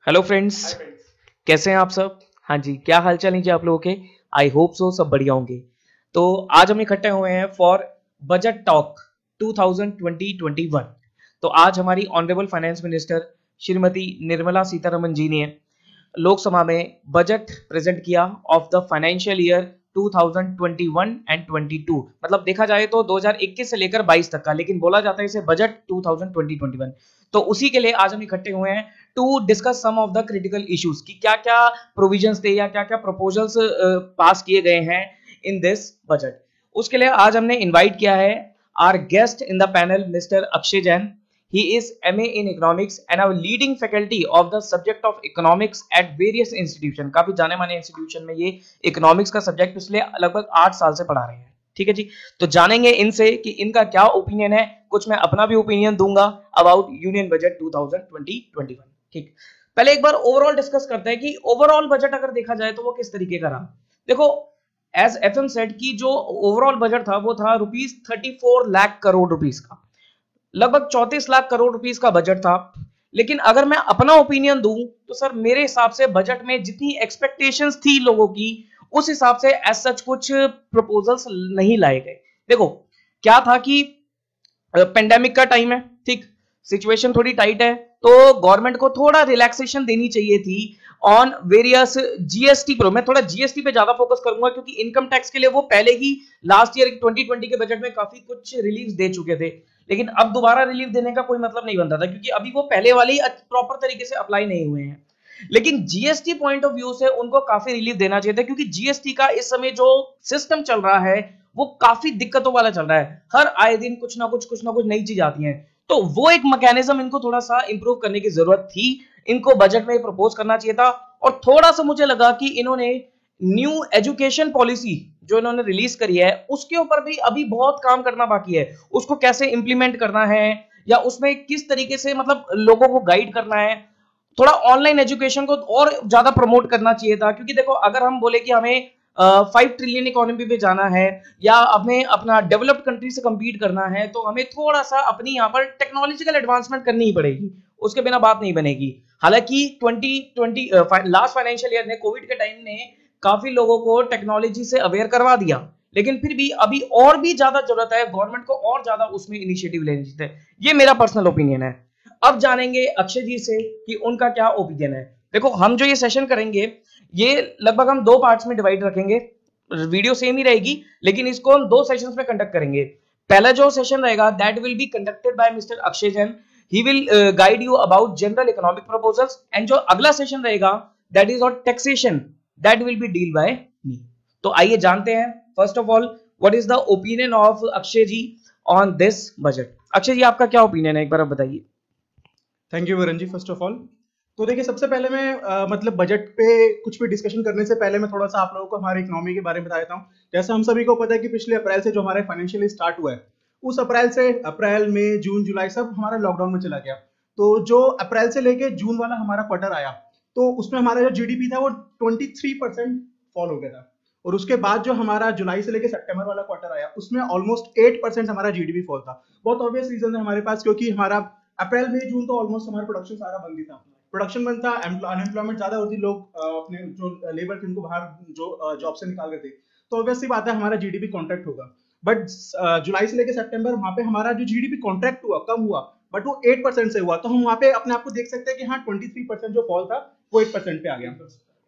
Hello friends. कैसे हैं आप सब? हाँ जी, क्या हाल चाल है जी आप लोगों के? आई होप सो सब बढ़िया होंगे। तो आज हम इकट्ठे हुए हैं फॉर बजट टॉक 2020-21। तो आज हमारी honourable finance minister Shrimati Nirmala Sitharaman ji ने लोकसभा में बजट प्रेजेंट किया of the financial year 2021 and 22। मतलब देखा जाए तो 2021 से लेकर 22 तक का, लेकिन बोला जाता है इसे बजट 2020-21। तो उसी के लिए आज हम इकट्ठे हुए हैं to discuss some of the critical issues कि क्या क्या प्रोविजंस थे या क्या क्या प्रपोजल्स पास किए गए हैं इन दिस बजट। उसके लिए आज हमने इनवाइट किया है our guest in the panel mister Akshay Jain. He is MA in Economics and a leading faculty of the subject of Economics at various institution। काफी जाने माने इंस्टीट्यूशन में ये इकोनॉमिक्स का सब्जेक्ट पिछले लगभग 8 साल से पढ़ा रहे हैं। ठीक है जी, तो जानेंगे इनसे कि इनका क्या ओपिनियन है। कुछ मैं अपना भी ओपिनियन दूंगा अबाउट यूनियन बजट 2020-21। ठीक, पहले एक बार ओवरऑल डिस्कस करते हैं कि ओवरऑल बजट अगर देखा जाए तो वो किस तरीके का रहा। देखो, एज FM सेड की जो ओवरऑल बजट था वो था रुपीज 34 लाख करोड़ रुपीस का, लगभग 34 लाख करोड़ रुपीस का बजट था। लेकिन अगर मैं अपना ओपिनियन दूं तो सर मेरे हिसाब से बजट में जितनी एक्सपेक्टेशंस थी लोगों की उस हिसाब से एज सच कुछ प्रपोजल्स नहीं लाए गए। देखो क्या था कि पेंडेमिक का टाइम है, ठीक, सिचुएशन थोड़ी टाइट है, तो गवर्नमेंट को थोड़ा रिलैक्सेशन देनी चाहिए थी ऑन वेरियस जीएसटी प्रो। मैं थोड़ा जीएसटी पे ज्यादा फोकस करूंगा क्योंकि इनकम टैक्स के लिए वो पहले ही लास्ट ईयर 2020 के बजट में काफी कुछ रिलीफ दे चुके थे, लेकिन अब दोबारा रिलीफ देने का कोई मतलब नहीं बनता था क्योंकि अभी वो पहले वाले ही प्रॉपर तरीके से अप्लाई नहीं हुए हैं। लेकिन जीएसटी पॉइंट ऑफ व्यू से उनको काफी रिलीफ देना चाहिए था क्योंकि जीएसटी का इस समय जो सिस्टम चल रहा है वो काफी दिक्कतों वाला चल रहा है। हर आए दिन कुछ ना कुछ नई चीज आती है, तो वो एक मैकेनिज्म इनको थोड़ा सा इंप्रूव करने की जरूरत थी। इनको बजट में प्रपोज करना चाहिए था। और थोड़ा सा मुझे लगा कि इन्होंने न्यू एजुकेशन पॉलिसी जो इन्होंने रिलीज करी है उसके ऊपर भी अभी बहुत काम करना बाकी है। उसको कैसे इंप्लीमेंट करना है या उसमें किस तरीके से मतलब लोगों को गाइड करना है। थोड़ा ऑनलाइन एजुकेशन को और ज्यादा प्रमोट करना चाहिए था क्योंकि देखो अगर हम बोले कि हमें 5 ट्रिलियन इकोनॉमी पे जाना है या हमें अपना डेवलप्ड कंट्री से compete करना है तो हमें थोड़ा सा अपनी यहाँ पर टेक्नोलॉजिकल एडवांसमेंट करनी ही पड़ेगी, उसके बिना बात नहीं बनेगी। हालांकि 2020 लास्ट फाइनेंशियल ईयर ने कोविड के टाइम ने काफी लोगों को टेक्नोलॉजी से अवेयर करवा दिया, लेकिन फिर भी अभी और भी ज्यादा जरूरत है, गवर्नमेंट को और ज्यादा उसमें इनिशिएटिव लेने चाहिए। ये मेरा पर्सनल ओपिनियन है। अब जानेंगे अक्षय जी से कि उनका क्या ओपिनियन है। देखो हम जो ये सेशन करेंगे ये लगभग हम 2 पार्ट्स में डिवाइड रखेंगे, वीडियो सेम ही रहेगी लेकिन इसको हम 2 सेशंस में कंडक्ट करेंगे। पहला जो सेशन रहेगा that will be conducted by mister Akshay Jain. He will guide you about general economic proposals and जो अगला सेशन रहेगा that is on taxation, that will be deal by me. तो आइए जानते हैं first of all what is the opinion of Akshay ji on this budget. Akshay ji आपका क्या opinion है, एक बार आप बताइए। Thank you Varun ji. First of all तो देखिए सबसे पहले मैं मतलब बजट पे कुछ भी डिस्कशन करने से पहले मैं थोड़ा सा आप लोगों को हमारी इकोनॉमी के बारे में बता देता हूँ। जैसे हम सभी को पता है कि पिछले अप्रैल से जो हमारे फाइनेंशियल स्टार्ट हुआ है उस अप्रैल से अप्रैल मई जून जुलाई सब हमारा लॉकडाउन में चला गया। तो जो अप्रैल से लेके जून वाला हमारा क्वार्टर आया तो उसमें हमारा जो जीडीपी था वो 23% फॉल हो गया था। और उसके बाद जो हमारा जुलाई से लेके सितंबर वाला क्वार्टर आया उसमें ऑलमोस्ट 8% हमारा जीडीपी फॉल था। बहुत ऑब्वियस रीजन है हमारे पास, क्योंकि हमारा अप्रैल मई जून तो ऑलमोस्ट हमारा प्रोडक्शन सारा बंद ही था। प्रोडक्शन बंद था, अनएम्प्लॉयमेंट ज्यादा होती, लोग अपने जो लेबर थे उनको बाहर जो जॉब से निकाल रहे थे, तो ऑब्वियस सी बात है हमारा जीडीपी कॉन्ट्रैक्ट होगा। बट जुलाई से लेकर सितंबर वहां पे हमारा जो जीडीपी कॉन्ट्रैक्ट हुआ कम हुआ बट वो 8% से हुआ। तो हम वहां पे अपने आप को देख सकते हैं कि हाँ 23% जो फॉल था वो 8% पे आ गया।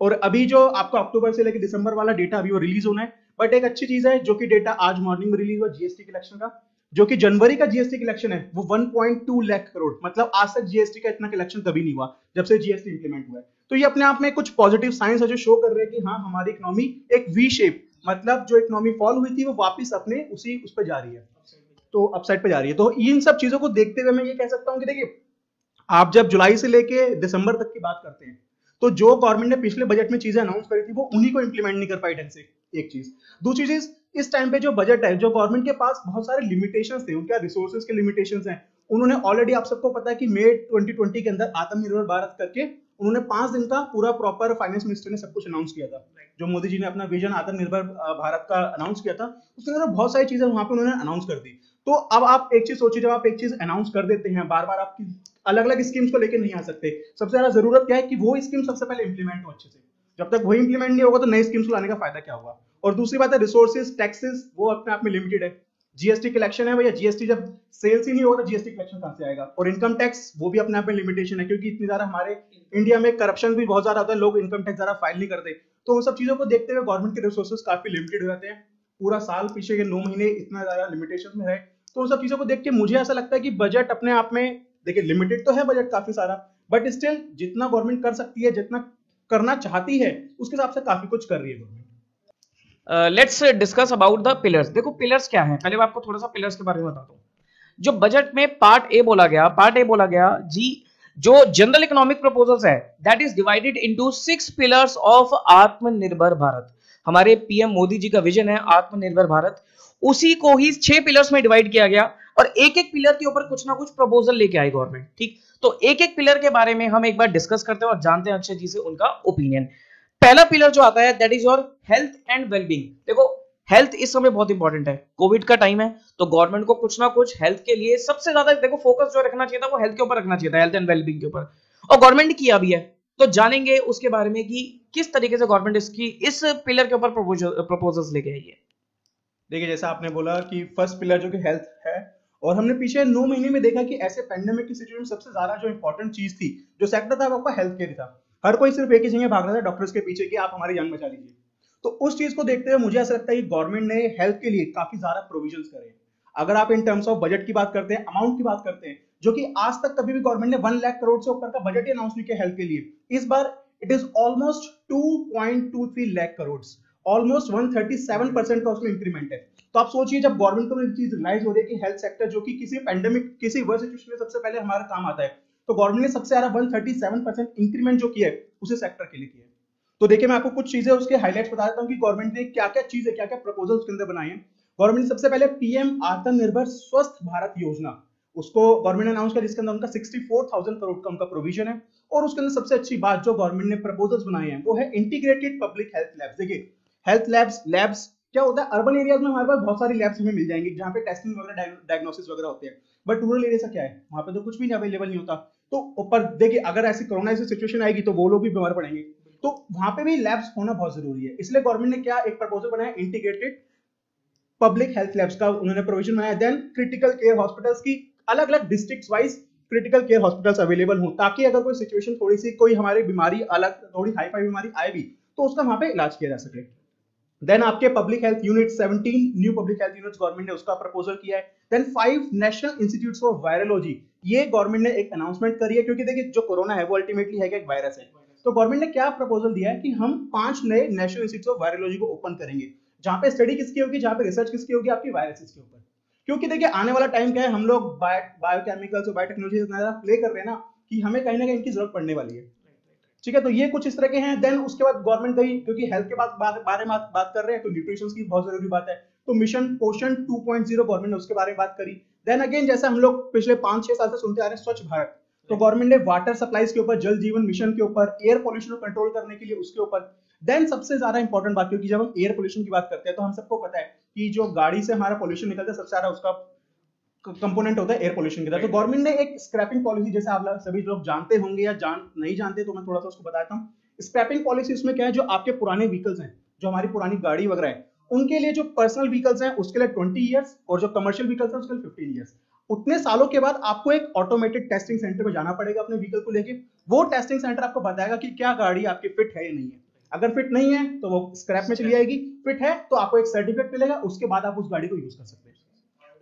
और अभी जो आपका अक्टूबर से लेकर दिसंबर वाला डेटा अभी वो रिलीज होना है। बट एक अच्छी चीज है जो कि डेटा आज मॉर्निंग में रिलीज हुआ जीएसटी कलेक्शन का, जो कि जनवरी का जीएसटी कलेक्शन है वो 1.2 लाख करोड़, मतलब आज तक जीएसटी का इतना कलेक्शन कभी नहीं हुआ जब से जीएसटी इंप्लीमेंट हुआ है। तो ये अपने आप में कुछ पॉजिटिव साइंस है जो शो कर रहे हैं कि हाँ हमारी इकोनॉमी एक वी शेप, मतलब जो इकोनॉमी फॉल हुई थी वो वापस अपने उस पर जा रही है, तो अपसाइड पे जा रही है। तो इन सब चीजों को देखते हुए मैं ये कह सकता हूँ कि देखिए आप जब जुलाई से लेके दिसंबर तक की बात करते हैं तो जो गवर्नमेंट ने पिछले बजट में चीजें अनाउंस करी थी वो उन्हीं को इंप्लीमेंट नहीं कर पाई ढंग से, एक चीज। दूसरी चीज, इस टाइम पे जो बजट है, जो गवर्नमेंट के पास बहुत सारे लिमिटेशंस थे, उनके रिसोर्सेज के लिमिटेशंस हैं। उन्होंने ऑलरेडी, आप सबको पता है कि मई 2020 के अंदर आत्मनिर्भर भारत करके उन्होंने 5 दिन का पूरा प्रॉपर फाइनेंस मिनिस्टर ने सब कुछ अनाउंस किया था। जो मोदी जी ने अपना विजन आत्मनिर्भर भारत का अनाउंस किया था उसके अंदर बहुत सारी चीजें वहां पे उन्होंने अनाउंस कर दी। तो अब आप एक चीज सोचिए, जब आप एक चीज अनाउंस कर देते हैं बार बार आपकी अलग अलग स्कीम्स को लेकर नहीं आ सकते। सबसे ज्यादा जरूरत क्या है कि वो स्कीम सबसे पहले इंप्लीमेंट हो अच्छे से। जब तक वही इंप्लीमेंट नहीं होगा तो नई स्कीम्स लाने का फायदा क्या होगा। और दूसरी बात है रिसोर्सेज, टैक्सेस, वो अपने आप में लिमिटेड है। जीएसटी कलेक्शन है भैया, जीएसटी जब सेल्स ही नहीं होगा तो जीएसटी कलेक्शन कहां से आएगा। और इनकम टैक्स वो भी अपने आप में लिमिटेशन है, क्योंकि इतनी ज्यादा हमारे इंडिया में करप्शन भी बहुत ज्यादा होता है, लोग इनकम टैक्स ज्यादा फाइल नहीं करते। तो उन सब चीजों को देखते हुए गवर्नमेंट के रिसोर्सेज काफी लिमिटेड हो जाते हैं। पूरा साल पीछे के 9 महीने इतना ज्यादा लिमिटेशन में है। तो उन सब चीजों को देख के मुझे ऐसा लगता है कि बजट अपने आप में देखिए लिमिटेड तो है बजट काफी सारा, बट स्टिल जितना गवर्नमेंट कर सकती है, जितना करना चाहती है, उसके हिसाब से काफी कुछ कर रही है government. Let's discuss about the pillars. देखो पिलर्स क्या है, पहले मैं आपको थोड़ा सा पिलर्स के बारे में बताता हूँ। जो बजट में पार्ट ए बोला गया जी, जो जनरल इकोनॉमिक प्रपोजल्स है that is divided into 6 pillars of आत्मनिर्भर भारत। हमारे पीएम मोदी जी का विजन है आत्मनिर्भर भारत, उसी को ही 6 पिलर्स में डिवाइड किया गया और एक एक पिलर के ऊपर कुछ ना कुछ प्रपोजल लेके आई गवर्नमेंट। ठीक, तो एक एक पिलर के बारे में हम एक बार डिस्कस करते हैं और जानते हैं अक्षय जी से उनका ओपिनियन। पहला पिलर जो आता है that is your health and wellbeing. देखो हेल्थ इस समय बहुत इंपॉर्टेंट है, कोविड का टाइम है, तो गवर्नमेंट को कुछ ना कुछ हेल्थ के लिए सबसे ज्यादा देखो फोकस जो रखना चाहिए था वो हेल्थ के ऊपर रखना चाहिए था, हेल्थ एंड वेलबींग के ऊपर, और गवर्नमेंट ने किया भी है। तो जानेंगे उसके बारे में कि किस तरीके से गवर्नमेंट इस पिलर के ऊपर प्रपोजल्स लेके आई है। देखिए जैसा आपने बोला कि फर्स्ट पिलर जो कि हेल्थ है, और हमने पीछे 9 महीने में देखा कि ऐसे पेंडेमिक की सिचुएशन में सबसे ज्यादा जो इंपॉर्टेंट चीज थी, जो सेक्टर था, वो आपका हेल्थ केयर था। हर कोई सिर्फ एक ही जगह भाग रहा था डॉक्टर्स के पीछे कि आप हमारी जान बचा लीजिए। तो उस चीज को देखते हुए मुझे ऐसा लगता है कि गवर्नमेंट ने हेल्थ के लिए काफी ज्यादा प्रोविजन करे। अगर आप इन टर्म्स ऑफ बजट की बात करते हैं, अमाउंट की बात करते हैं, जो कि आज तक कभी भी गवर्नमेंट ने 1 लाख करोड़ से ऊपर का बजट ही अनाउंस नहीं किया हेल्थ के लिए, इस बार it is almost 2.23 lakh crore, almost 137% का उसमें इंक्रीमेंट है। तो आप सोचिए जब गवर्नमेंट को ये चीज रियलाइज हो रही है कि हेल्थ सेक्टर जो कि किसी पेंडेमिक, किसी वर्स्ट सिचुएशन में सबसे पहले हमारा काम आता है, तो गवर्नमेंट ने सबसे ज्यादा 137% इंक्रीमेंट जो किया है उसे सेक्टर के लिए किया है। तो देखिए मैं आपको कुछ चीजें उसके हाईलाइट्स बता देता हूं कि गवर्नमेंट ने क्या क्या चीजें, क्या क्या प्रपोजल उसके अंदर बनाए हैं। गवर्नमेंट ने सबसे पहले पीएम आत्मनिर्भर स्वस्थ भारत योजना, उसको गवर्नमेंट ने अनाउंस किया, जिसके अंदर उनका 64,000 करोड़ का उनका प्रोविजन है। और उसके अंदर सबसे अच्छी बात जो गवर्नमेंट ने प्रपोजल्स बनाए हैं वो है इंटीग्रेटेड पब्लिक हेल्थ लैब्स। देखिए हेल्थ लैब्स क्या होता है, अर्बन एरियाज में हमारे पास बहुत सारी लैब्स हमें मिल जाएंगी जहां पे टेस्टिंग वगैरह, डायग्नोसिस वगैरह होते हैं, बट रूरल एरिया से क्या है, वहां पे तो कुछ भी अवेलेबल नहीं होता। तो ऊपर देखिए अगर ऐसी कोरोना ऐसी सिचुएशन आएगी तो वो लोग भी बीमार पड़ेंगे, तो वहां पे भी लैब्स होना बहुत जरूरी है। इसलिए गवर्नमेंट ने क्या एक प्रपोजल बनाया, इंटीग्रेटेड पब्लिक हेल्थ लैब्स का उन्होंने प्रोविजन बनाया। देन क्रिटिकल केयर हॉस्पिटल्स की अलग अलग district wise critical care hospitals available हो, ताकि अगर कोई सिचुएशन थोड़ी सी कोई हमारी बीमारी अलग थोड़ी हाई फाई बीमारी आए भी तो उसका वहां पे इलाज किया जा सके। देन आपके public health unit 17 new public health units government ने उसका प्रपोजल किया है। Then 5 national institutes for virology, ये गवर्नमेंट ने एक अनाउंसमेंट करी है, क्योंकि देखिए जो कोरोना है वो अल्टीमेटली है कि एक वायरस है। तो गवर्नमेंट ने क्या प्रपोजल दिया है कि हम 5 नए नेशनल इंस्टीट्यूट ऑफ वायरोलॉजी को ओपन करेंगे, जहां पे स्टडी किसकी होगी, जहां पे रिसर्च किसकी होगी, आपकी वायरसेस के ऊपर। क्योंकि देखिए आने वाला टाइम क्या है, हम लोग बायोकेमिकल्स और बायोटेक्नोलॉजी इतना ज्यादा प्ले कर रहे हैं ना कि हमें कहीं ना कहीं इनकी जरूरत पड़ने वाली है। ठीक है, तो ये कुछ इस तरह के हैं। देन उसके बाद गवर्नमेंट गई, क्योंकि हेल्थ के बारे में बात कर रहे हैं तो न्यूट्रिशन की बहुत जरूरी बात है, तो मिशन पोषण 2.0 गवर्नमेंट ने उसके बारे में बात करी। देन अगेन जैसे हम लोग पिछले 5-6 साल से सुनते आ रहे हैं स्वच्छ भारत, तो गवर्नमेंट ने वाटर सप्लाईज के ऊपर, जल जीवन मिशन के ऊपर, एयर पोल्यूशन को कंट्रोल करने के लिए उसके ऊपर। देन सबसे ज्यादा इंपॉर्टेंट बात, क्योंकि जब हम एयर पोल्यूशन की बात करते हैं तो हम सबको पता है कि जो गाड़ी से हमारा पोल्यूशन निकलता है सबसे ज्यादा उसका कंपोनेंट होता है एयर पोल्यूशन की तरह। तो गवर्नमेंट ने एक स्क्रैपिंग पॉलिसी, जैसे आप सभी लोग जानते होंगे या नहीं जानते तो मैं थोड़ा सा उसको बताता हूँ। स्क्रैपिंग पॉलिसी इसमें क्या है, जो आपके पुराने व्हीकल्स हैं, जो हमारी पुरानी गाड़ी वगैरह है, उनके लिए जो पर्सनल व्हीकल्स हैं उसके लिए 20 ईयर्स, और जो कमर्शियल व्हीकल्स हैं उसके लिए 15 ईयर्स। उतने सालों के बाद आपको एक ऑटोमेटेड टेस्टिंग सेंटर में जाना पड़ेगा अपने व्हीकल को लेके। वो टेस्टिंग सेंटर आपको बताएगा कि क्या गाड़ी आपकी फिट है या नहीं है। अगर फिट नहीं है तो वो स्क्रैप में चली जाएगी, फिट है तो आपको एक सर्टिफिकेट मिलेगा, उसके बाद आप उस गाड़ी को यूज कर सकते हैं।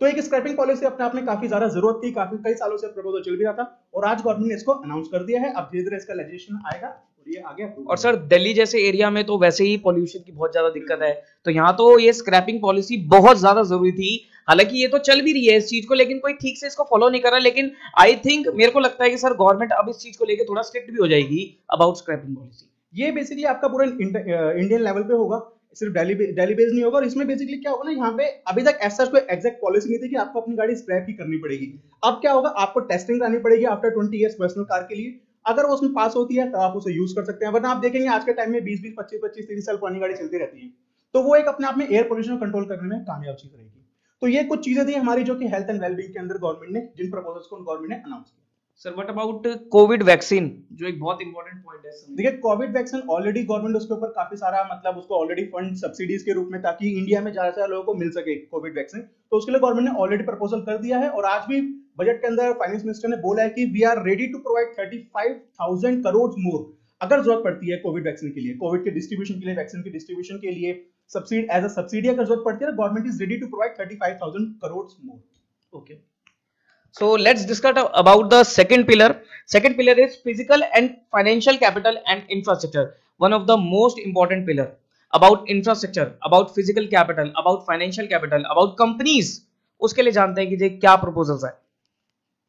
तो एक स्क्रैपिंग पॉलिसी अपने आप में काफी ज्यादा जरूरत थी, काफी कई सालों से प्रपोजल चल भी रहा था, और आज गवर्नमेंट ने इसको अनाउंस कर दिया है। अब धीरे धीरे इसका लेजिस्लेशन आएगा और ये आगे। और सर दिल्ली जैसे एरिया में तो वैसे ही पॉल्यूशन की बहुत ज्यादा दिक्कत है, तो यहाँ तो ये स्क्रैपिंग पॉलिसी बहुत ज्यादा जरूरी थी। हालांकि ये तो चल भी रही है इस चीज को, लेकिन कोई ठीक से इसको फॉलो नहीं कर रहा। लेकिन आई थिंक मेरे को लगता है कि सर गवर्नमेंट अब इस चीज को लेकर थोड़ा स्ट्रिक्ट भी हो जाएगी अबाउट स्क्रैपिंग पॉलिसी। ये बेसिकली आपका पूरा इंडियन लेवल पे होगा, सिर्फ दिल्ली बेस्ड नहीं होगा। और इसमें बेसिकली क्या होगा ना, यहाँ पे अभी तक ऐसा कोई एग्जैक्ट पॉलिसी नहीं थी कि आपको अपनी गाड़ी स्क्रैप ही करनी पड़ेगी। अब क्या होगा, आपको टेस्टिंग करानी पड़ेगी आफ्टर 20 इयर्स पर्सनल कार के लिए। अगर वो उसमें पास होती है तो आप उसे यूज कर सकते हैं, वरना आप देखेंगे आज के टाइम में 20-20, 25-25, 30 साल पुरानी गाड़ी चलती रहती है, तो वो एक अपने आप में एयर पोल्यूशन कंट्रोल करने में कामयाब चीज रहेगी। तो ये कुछ चीजें थी हमारी जो कि हेल्थ एंड वेलबींग के अंदर गवर्नमेंट ने जिन प्रपोजल्स को गवर्नमेंट ने अनाउंस किया। Sir what about Covid vaccine, जो एक बहुत इंपॉर्टेंट पॉइंट है इस समय। देखिए कोविड वैक्सीन ऑलरेडी गवर्नमेंट उसके ऊपर काफी सारा मतलब उसको ऑलरेडी फंड सब्सिडीज के रूप में, ताकि इंडिया में ज्यादा से ज्यादा लोगों को मिल सके कोविड वैक्सीन, तो उसके लिए गवर्नमेंट ने ऑलरेडी प्रपोजल कर दिया है। और आज भी बजट के अंदर फाइनेंस मिनिस्टर ने बोला है कि we are ready to provide 35,000 crore more अगर जरूरत पड़ती है कोविड वैक्सीन के लिए, कोविड के डिस्ट्रीब्यूशन के लिए, वैक्सीन के डिस्ट्रीब्यूशन के लिए सब्सिडी एज अ सब्सिडी अगर जरूरत पड़ती है, government is ready to provide 35,000 crore more. Okay, so let's discuss about the second pillar. Second pillar is physical and financial capital and infrastructure. One of the most important pillar about infrastructure, about physical capital, about financial capital, about companies. उसके लिए जानते हैं कि ये क्या proposals है।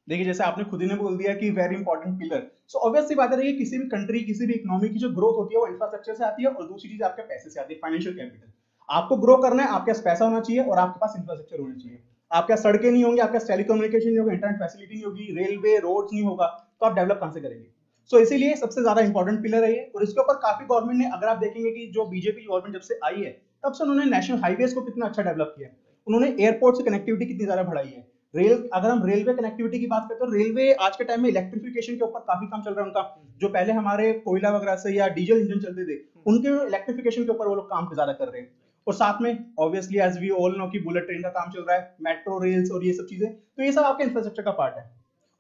देखिए जैसे आपने खुद ही ने बोल दिया कि very important pillar, so obviously बात है कि किसी भी कंट्री, किसी भी इकोनॉमी की जो ग्रोथ होती है वो इंफ्रास्ट्रक्चर से आती है, और दूसरी चीज आपके पैसे से आती है, फाइनेंशियल कैपिटल। आपको ग्रो करना है, आपके पास पैसा होना चाहिए और आपके पास इंफ्रास्ट्रक्चर होना चाहिए। आपके पास सड़कें नहीं होंगी, आपके पास टेलीकम्युनिकेशन नहीं होगा, इंटरनेट फैसिलिटी नहीं होगी, रेलवे रोड्स नहीं होगा, तो आप डेवलप कहां से करेंगे। सो इसीलिए सबसे ज्यादा इंपॉर्टेंट पिलर है ये। और इसके ऊपर काफी गवर्नमेंट ने, अगर आप देखेंगे कि जो बीजेपी गवर्नमेंट जब से आई है तब से उन्होंने नेशनल हाईवेज को कितना अच्छा डेवलप किया है, उन्होंने एयरपोर्ट से कनेक्टिविटी कितनी ज्यादा बढ़ाई है। रेल, अगर हम रेलवे कनेक्टिविटी की बात करते हैं तो रेलवे आज के टाइम में इलेक्ट्रिफिकेशन के ऊपर काफी काम चल रहा है उनका। जो पहले हमारे कोयला वगैरह से या डीजल इंजन चलते थे, उनके इलेक्ट्रिफिकेशन के ऊपर वो लोग काम ज्यादा कर रहे हैं। और साथ में obviously as we all know कि बुलेट ट्रेन का काम चल रहा है, मेट्रो रेल्स और ये सब चीजें, तो ये सब आपके इंफ्रास्ट्रक्चर का पार्ट है।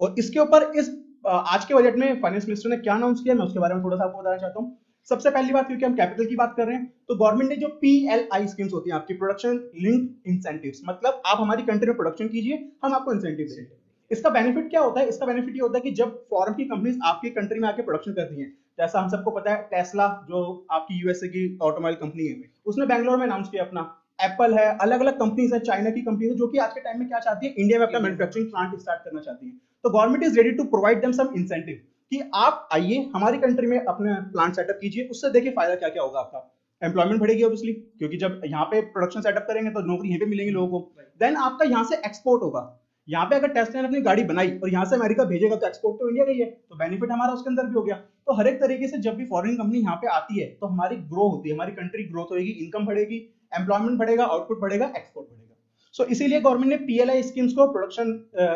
और इसके ऊपर इस आज के बजट में फाइनेंस मिनिस्टर ने क्या अनाउंस किया, मैं उसके बारे में थोड़ा सा आपको बताना चाहता हूँ। सबसे पहली बात, क्योंकि हम कैपिटल की बात कर रहे हैं, तो गवर्नमेंट ने जो PLI स्कीम्स होती हैं आपकी, प्रोडक्शन लिंक्ड इंसेंटिव्स, मतलब आप हमारी कंट्री में प्रोडक्शन कीजिए, हम आपको इंसेंटिव देंगे। इसका बेनिफिट क्या होता है? इसका बेनिफिट ये होता है कि जब फॉरेन की कंपनीज आपकी कंट्री में आके प्रोडक्शन करती हैं, जैसा हम सबको पता है टेस्ला जो आपकी यूएसए की ऑटोमोबाइल कंपनी है, उसने बैंगलोर में अनाउंस किया अपना, एप्पल है, अलग अलग कंपनीज है, चाइना की कंपनीज है, जो कि आज के टाइम में क्या चाहती है, इंडिया में अपना मैन्युफैक्चरिंग प्लांट स्टार्ट करना चाहती है। तो government is ready to provide them some incentive कि आप आइए हमारी कंट्री में अपने प्लांट सेटअप कीजिए, उससे देखिए फायदा क्या क्या होगा आपका। एम्प्लॉयमेंट बढ़ेगी ऑब्वियसली, क्योंकि जब यहाँ पे प्रोडक्शन सेटअप करेंगे तो नौकरी यहीं पे मिलेंगी लोगों को। देन आपका यहाँ से एक्सपोर्ट होगा, यहाँ पे अगर टेस्ला ने अपनी गाड़ी बनाई और यहाँ से अमेरिका भेजेगा तो एक्सपोर्ट तो इंडिया का ही है, तो बेनिफिट हमारा उसके अंदर भी हो गया। तो हर एक तरीके से जब भी फॉरेन कंपनी यहाँ पे आती है तो हमारी ग्रो होती है, हमारी कंट्री ग्रोथ होगी, इनकम बढ़ेगी, एम्प्लॉयमेंट बढ़ेगा, आउटपुट बढ़ेगा, एक्सपोर्ट बढ़ेगा। सो इसीलिए गवर्नमेंट ने PLI स्कीम्स को, प्रोडक्शन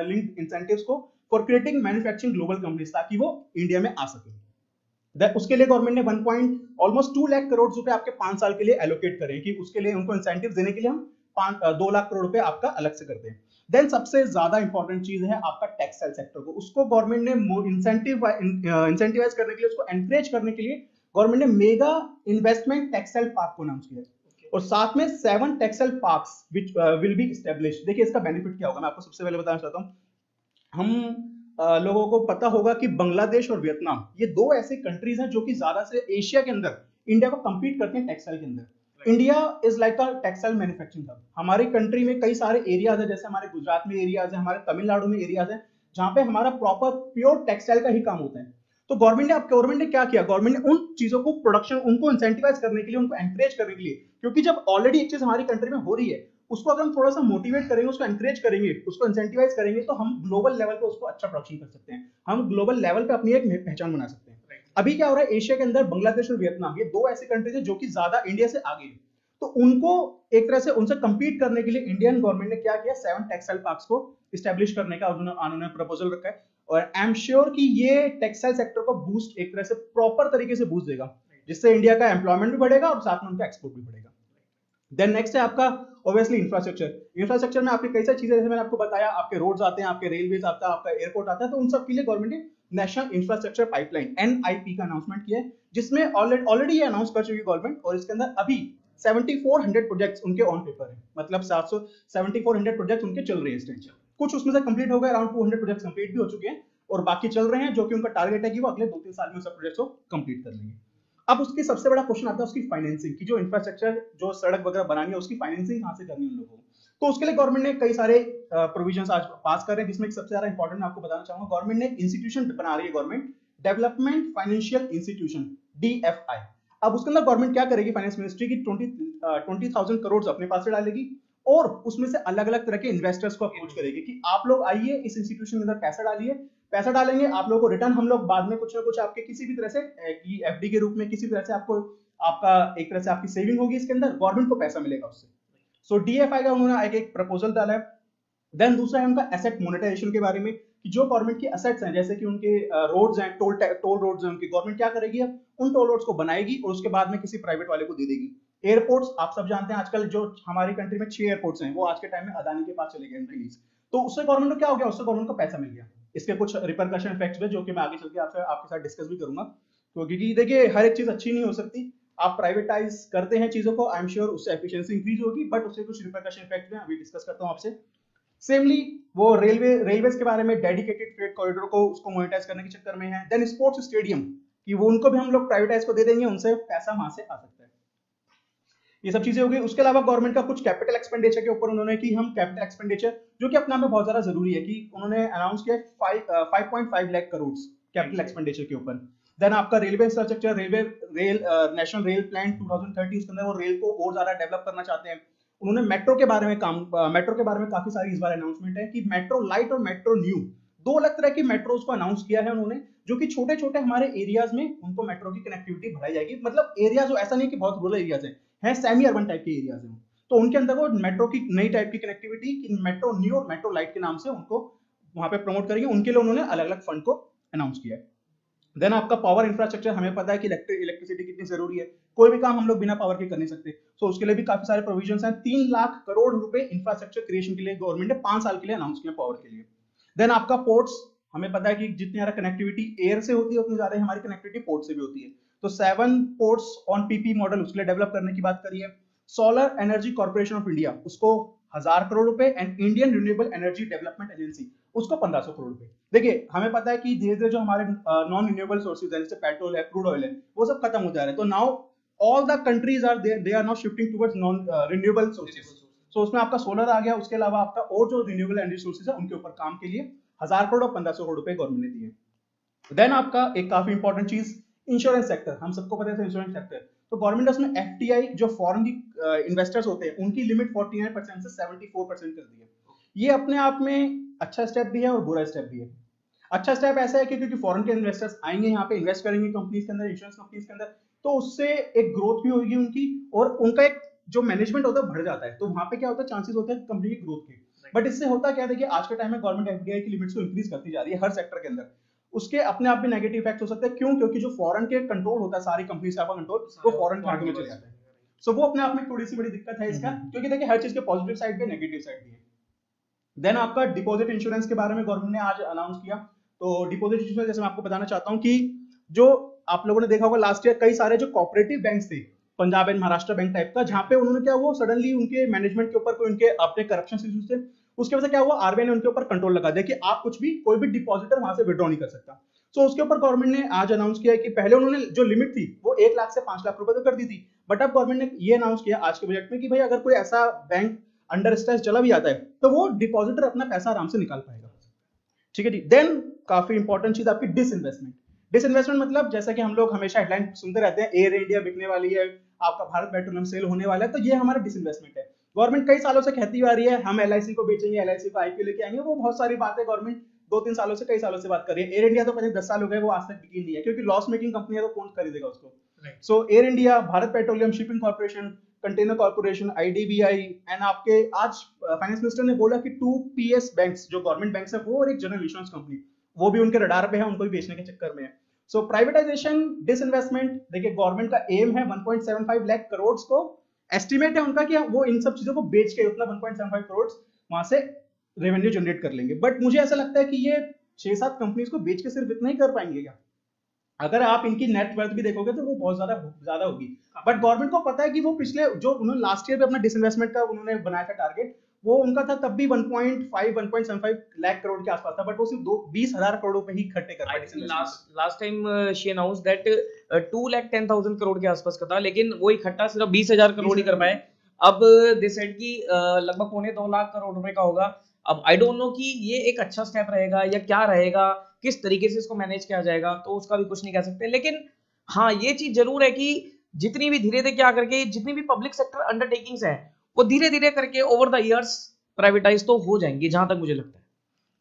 लिंक्ड इंसेंटिव्स को, for creating manufacturing global companies, ताकि वो इंडिया में आ सके। उसके लिए गवर्नमेंट ने 1 ऑलमोस्ट 2 लाख करोड़ रुपए आपके 5 साल के लिए एलोकेट करें, कि उसके लिए उनको इंसेंटिव देने के लिए हम 2 लाख करोड़ रुपए आपका अलग से करते हैं। देन सबसे ज्यादा इंपॉर्टेंट चीज है आपका टेक्सटाइल सेक्टर को, उसको गवर्नमेंट ने इंसेंटिवाइज करने के लिए, उसको एनकरेज करने के लिए गवर्नमेंट ने मेगा इन्वेस्टमेंट टेक्सटाइल पार्क को अनाउंस किया, और साथ में 7 textile parks which will be established. देखिए इसका बेनिफिट क्या होगा, मैं आपको सबसे पहले बताना चाहता हूं। हम लोगों को पता होगा कि बांग्लादेश और वियतनाम, ये दो ऐसी कंट्रीज हैं जो कि ज्यादा से एशिया के अंदर इंडिया को कंपीट करते हैं टेक्सटाइल के अंदर। India is like a textile manufacturing hub. हमारी कंट्री में कई सारे एरियाज है, जैसे हमारे गुजरात में एरियाज है, हमारे तमिलनाडु में एरियाज है, जहां पे हमारा प्रॉपर प्योर टेक्सटाइल का ही काम होता है। तो गवर्नमेंट ने क्या किया, गवर्नमेंट ने उन चीजों को प्रोडक्शन, उनको इंसेंटिवाइज करने के लिए, उनको एनकरेज करने के लिए, क्योंकि जब ऑलरेडी एक चीज हमारी कंट्री में हो रही है, उसको अगर हम थोड़ा सा मोटिवेट करेंगे, उसको एनकरेज करेंगे, उसको इंसेंटिवाइज करेंगे, तो हम ग्लोबल लेवल पे उसको अच्छा प्रोडक्शन कर सकते हैं, हम ग्लोबल लेवल पे अपनी एक पहचान बना सकते हैं। अभी क्या हो रहा है, एशिया के अंदर बांग्लादेश और वियतनाम, ये दो ऐसी कंट्रीज है जो कि ज्यादा इंडिया से आगे है। तो उनको एक तरह से उनसे कंपीट करने के लिए इंडियन गवर्नमेंट ने क्या किया, 7 टेक्सटाइल पार्क्स को स्टैब्लिश करने का उन्होंने प्रपोजल रखा है। और आई एम श्योर कि ये टेक्सटाइल सेक्टर को बूस्ट, एक तरह से प्रॉपर तरीके से बूस्ट देगा, जिससे इंडिया का एम्प्लॉयमेंट भी बढ़ेगा और साथ में उनका एक्सपोर्ट भी बढ़ेगा। देन नेक्स्ट है आपका ऑब्वियसली इंफ्रास्ट्रक्चर में आपकी कई सारी चीजें, जैसे मैंने आपको बताया, आपके रोड्स आते हैं, आपके रेलवेज आता है, आपका एयरपोर्ट आता है, तो उन सब के लिए गवर्नमेंट ने नेशनल इंफ्रास्ट्रक्चर पाइपलाइन NIP का अनाउंसमेंट किया है, जिसमें ऑलरेडी ये अनाउंस कर चुकी है गवर्नमेंट। और इसके अंदर अभी 7400 प्रोजेक्ट्स उनके ऑन पेपर है, मतलब 7400 प्रोजेक्ट्स उनके चल रहे हैं इस टाइम। कुछ उसमें से कंप्लीट हो गए, अराउंड 200 प्रोजेक्ट्स कंप्लीट भी हो चुके हैं, और बाकी चल रहे हैं, जो कि उनका टारगेट है कि वो अगले 2-3 साल में सब प्रोजेक्ट्स को कंप्लीट कर लेंगे। अब उसकी सबसे बड़ा क्वेश्चन आता है उसकी फाइनेंसिंग की, जो इंफ्रास्ट्रक्चर, जो सड़क वगैरह बनानी है, उसकी फाइनेंसिंग कहां से करनी है उन लोगों को। तो उसके लिए गवर्नमेंट ने कई सारे प्रोविजंस आज पास कर रहे हैं, जिसमें सबसे ज्यादा इंपॉर्टेंट मैं आपको बताना चाहूंगा, गवर्नमेंट ने इंस्टीट्यूशन बना रही है, government development financial institution, DFI। अब उसके अंदर गवर्नमेंट क्या करेगी, फाइनेंस मिनिस्ट्री की 20,000 करोड़ अपने पास से डालेगी, और उसमें से अलग अलग तरह के इन्वेस्टर्स को अप्रोच करेगी कि आप लोग आइए इस इंस्टीट्यूशन के अंदर पैसा डालिए, पैसा डालेंगे, आप लोगों को रिटर्न हम लोग बाद में कुछ ना कुछ आपके किसी भी तरह से FD के रूप में, किसी तरह से आपको, आपका एक तरह से आपकी सेविंग होगी, इसके अंदर गवर्नमेंट को पैसा मिलेगा उससे। सो DFI का उन्होंने एक प्रपोजल डाला है, देन दूसरा है उनका एसेट मोनेटाइजेशन के बारे में, कि जो गवर्नमेंट की एसेट्स हैं, जैसे कि उनके रोड्स हैं, टोल रोड्स हैं उनकी, गवर्नमेंट क्या करेगी, अब उन टोल रोड्स को बनाएगी और उसके बाद में किसी प्राइवेट वाले को दे देगी। एयरपोर्ट्स आप सब जानते हैं, आजकल जो हमारी कंट्री में 6 एयरपोर्ट्स हैं वो आज के टाइम में अदानी के पास चले गए उनके लीज। तो उससे गवर्नमेंट को क्या हो गया, उससे गवर्नमेंट को पैसा मिल गया। इसके कुछ रिपरकशन इफेक्ट्स भी जो कि मैं आगे चल के आपके साथ डिस्कस भी करूंगा। तो क्योंकि देखिए हर एक चीज अच्छी नहीं हो सकती, आप प्राइवेटाइज करते हैं चीजों को, आई एम श्योर उससे एफिशिएंसी इंक्रीज होगी, बट उससे कुछ रिपरकशन इफेक्ट में अभी डिस्कस करता हूं आपसे। सेमली वो रेलवेज के बारे में, डेडिकेटेड फ्रेट कॉरिडोर को उसको मोनेटाइज करने के चक्कर में है। देन स्पोर्ट्स स्टेडियम, कि वो उनको भी हम लोग प्राइवेटाइज को दे देंगे, उनसे पैसा वहां से आ सकता है। ये सब चीजें हो गई। उसके अलावा गवर्नमेंट का कुछ कैपिटल एक्सपेंडिचर के ऊपर उन्होंने कि हम कैपिटल एक्सपेंडिचर, जो कि अपने आप में बहुत ज्यादा जरूरी है, कि उन्होंने अनाउंस किया 5.5 लाख करोड़ कैपिटल एक्सपेंडिचर के ऊपर। देन आपका railway infrastructure, national rail plan 2030, उसके अंदर वो रेल को और ज्यादा डेवलप करना चाहते हैं। उन्होंने मेट्रो के बारे में काफी सारी इस बार अनाउंसमेंट है, कि मेट्रो लाइट और मेट्रो न्यू, दो अलग तरह की मेट्रोज को अनाउंस किया है उन्होंने, जो कि छोटे छोटे हमारे एरियाज में उनको मेट्रो की कनेक्टिविटी बढ़ाई जाएगी। मतलब एरिया जो ऐसा नहीं कि बहुत रूरल एरियाज है सेमी अर्बन टाइप के एरियाज हैं, तो उनके अंदर वो मेट्रो की नई टाइप की कनेक्टिविटी, मेट्रो न्यू और मेट्रो लाइट के नाम से उनको वहां पे प्रमोट करेंगे। उनके लिए उन्होंने अलग अलग फंड को अनाउंस किया है। देन आपका पावर इंफ्रास्ट्रक्चर, हमें पता है कि इलेक्ट्रिसिटी कितनी जरूरी है, कोई भी काम हम लोग बिना पावर के कर नहीं सकते, तो उसके लिए भी काफी सारे प्रोविजंस हैं। 3 लाख करोड़ रुपए इंफ्रास्ट्रक्चर क्रिएशन के लिए गवर्नमेंट ने 5 साल के लिए अनाउंस किया पावर के लिए। देन आपका पोर्ट्स, हमें पता है कि जितनी ज्यादा कनेक्टिविटी एयर से होती है उतनी ज्यादा हमारी कनेक्टिविटी पोर्ट से भी होती है, तो 7 पोर्ट्स ऑन पीपी मॉडल उसके लिए डेवलप करने की बात करिए। Solar energy corporation of India, उसको 1000 करोड़ रुपए, and Indian renewable energy development agency, उसको 1500 करोड़ रुपए। देखिए हमें पता है कि धीरे धीरे जो हमारे नॉन रिन्यूएबल सोर्सेज है, जैसे पेट्रोल है, क्रूड ऑयल है, वो सब खत्म हो जा रहे हैं, तो now all the countries are they are now shifting towards non renewable sources. So उसमें आपका सोलर आ गया, उसके अलावा आपका और जो रिन्यूएबल एनर्जी सोर्सेज है उनके ऊपर काम के लिए 1000 करोड़ और 1500 करोड़ रुपए गवर्नमेंट ने दिए। देन आपका एक काफी इंपॉर्टेंट चीज, इंश्योरेंस सेक्टर, हम सबको पता है इंश्योरेंस सेक्टर, तो गवर्नमेंट ने उसमें एफटीआई जो फॉरेन की इन्वेस्टर्स होते हैं उनकी लिमिट 49% से 74% कर दी है। ये अपने आप में अच्छा स्टेप भी है और बुरा स्टेप भी है। अच्छा स्टेप ऐसा है कि क्योंकि फॉरेन के इन्वेस्टर्स आएंगे यहाँ पे, इन्वेस्ट करेंगे कंपनीज के अंदर, इंश्योरेंस कंपनीज के अंदर, तो उससे एक ग्रोथ भी होगी उनकी, और उनका एक जो मैनेजमेंट होता है बढ़ जाता है, तो वहां पे क्या होता है, चांसेस होते हैं कंपनी की ग्रोथ के। बट इससे होता क्या है, देखिए आज के टाइम में गवर्नमेंट एफडीआई की लिमिट्स को इंक्रीज करती जा रही है हर सेक्टर के अंदर, उसके अपने आप भी नेगेटिव इफेक्ट हो सकते हैं। क्यों? क्योंकि जो फॉरेन के कंट्रोल होता है, सारी कंपनीज का कंट्रोल वो फॉरेन के हाथ में चले जाता है। सो वो अपने आप में थोड़ी सी बड़ी दिक्कत है इसका, क्योंकि देखिए हर चीज के पॉजिटिव साइड भी, नेगेटिव साइड भी है। देन आपका डिपॉजिट इंश्योरेंस के बारे में गवर्नमेंट ने आज अनाउंस किया। तो डिपॉजिट इंश्योरेंस, जैसे मैं आपको बताना चाहता हूं कि जो आप लोगों ने देखा होगा लास्ट ईयर कई सारे जो कोऑपरेटिव बैंक्स थे, Punjab and Maharashtra bank type का, जहां पे उन्होंने क्या हुआ, सडनली उनके मैनेजमेंट के ऊपर कोई उनके अपने करप्शन इश्यूज थे, उसके वजह से क्या हुआ, आरबीआई ने उनके ऊपर कंट्रोल लगा दिया कि आप कुछ भी, कोई भी डिपॉजिटर वहां से विड्रॉ नहीं कर सकता। सो उसके ऊपर गवर्नमेंट ने आज अनाउंस किया कि पहले उन्होंने जो लिमिट थी वो 1 लाख से 5 लाख रुपए तक कर दी थी, बट अब गवर्नमेंट ने ये अनाउंस किया आज के बजट में कि भाई अगर कोई ऐसा बैंक अंडर स्ट्रेस चला भी जाता है तो वो डिपॉजिटर अपना पैसा आराम से निकाल पाएगा। ठीक है जी। देन काफी इंपॉर्टेंट चीज आपकी डिसइन्वेस्टमेंट। डिसइन्वेस्टमेंट मतलब जैसा कि हम लोग हमेशा हेडलाइन सुनते रहते हैं, एयर इंडिया बिकने वाली है, आपका भारत पेट्रोलियम सेल होने वाला है, तो ये हमारा डिसइन्वेस्टमेंट है। गवर्नमेंट कई सालों से कहती आ रही है हम एलआईसी को बेचेंगे, एलआईसी को आईपीओ लेके आएंगे, वो बहुत सारी बातें गवर्नमेंट 2-3 सालों से, कई सालों से बात कर रही है। एयर इंडिया तो पहले 10 साल हो गए, वो आज तक बिकी नहीं है, क्योंकि लॉस मेकिंग कंपनी है, तो कौन खरीदेगा उसको। सो air India, Bharat petroleum, shipping corporation, container corporation, IDBI, and आपके आज फाइनेंस मिनिस्टर ने बोला कि 2 पीएस बैंक्स जो गवर्नमेंट बैंक्स है वो, और एक जनरल इंश्योरेंस कंपनी, वो भी उनके रडार पे है, उनको भी बेचने के चक्कर में है। सो प्राइवेटाइजेशन, डिसइन्वेस्टमेंट, देखिए गवर्नमेंट का एम है 1.75 लाख करोड़ को, एस्टिमेट है उनका कि वो इन सब चीजों को बेच के उतना 1.75 करोड़ वहां से रेवेन्यू जनरेट कर लेंगे। बट मुझे ऐसा लगता है कि ये 6-7 कंपनीज को बेच के सिर्फ इतना ही कर पाएंगे क्या? अगर आप इनकी नेट वर्थ भी देखोगे तो वो बहुत ज्यादा होगी। बट गवर्नमेंट को पता है कि वो पिछले जो उन्होंने लास्ट ईयर पे अपना डिसइन्वेस्टमेंट का उन्होंने बनाया था टारगेट, वो उनका था तब भी 1.5-1.75 लाख करोड़ के आसपास था, बट वो सिर्फ 20,000 करोड़ रुपए ही इकट्ठे कर पाए। Last time she announced that 2,10,000 crore के आसपास का था, लेकिन वो इकट्ठा सिर्फ 20,000 करोड़ ही कर पाए। अब दिस सेड की लगभग 2.25 लाख करोड़ रुपए का होगा। अब आई डोंट नो कि ये एक अच्छा स्टेप रहेगा या क्या रहेगा, किस तरीके से इसको मैनेज किया जाएगा, तो उसका भी कुछ नहीं कह सकते। लेकिन हाँ, ये चीज जरूर है कि जितनी भी धीरे धीरे क्या करके जितनी भी पब्लिक सेक्टर अंडरटेकिंग्स हैं वो धीरे धीरे करके ओवर द इयर्स प्राइवेटाइज तो हो जाएंगी, जहां तक मुझे लगता है।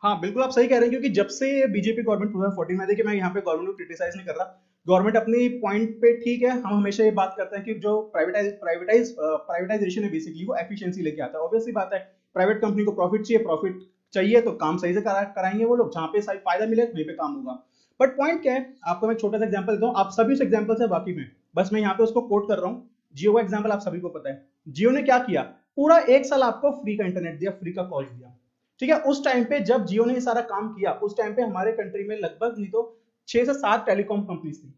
हाँ बिल्कुल, आप सही कह रहे हैं, क्योंकि जब से बीजेपी गवर्नमेंट 2014 में, देखिए मैं यहाँ पे गवर्नमेंट को क्रिटिसाइज नहीं कर रहा, गवर्नमेंट अपनी पॉइंट पे ठीक है, हम हमेशा ये बात करते हैं कि जो प्राइवेटाइजेशन है बेसिकली वो एफिशिएंसी लेके आता है। ऑब्वियसली बात है प्राइवेट कंपनी को प्रॉफिट चाहिए, प्रॉफिट चाहिए तो काम सही से कराएंगे वो लोग, जहाँ पे सही फायदा मिले वहीं पे काम होगा। बट पॉइंट क्या है, आपको मैं छोटा सा एग्जांपल देता हूँ, आप सभी उस एग्जांपल से वाकिफ हैं, बस मैं यहाँ पे उसको कोट कर रहा हूँ। जियो का एग्जांपल आप सभी को पता है, जियो ने क्या किया, पूरा 1 साल आपको फ्री का इंटरनेट दिया, फ्री का कॉल दिया, ठीक है। उस टाइम पे जब जियो ने ये सारा काम किया, उस टाइम पे हमारे कंट्री में लगभग नहीं तो 6 से 7 टेलीकॉम कंपनीज थी।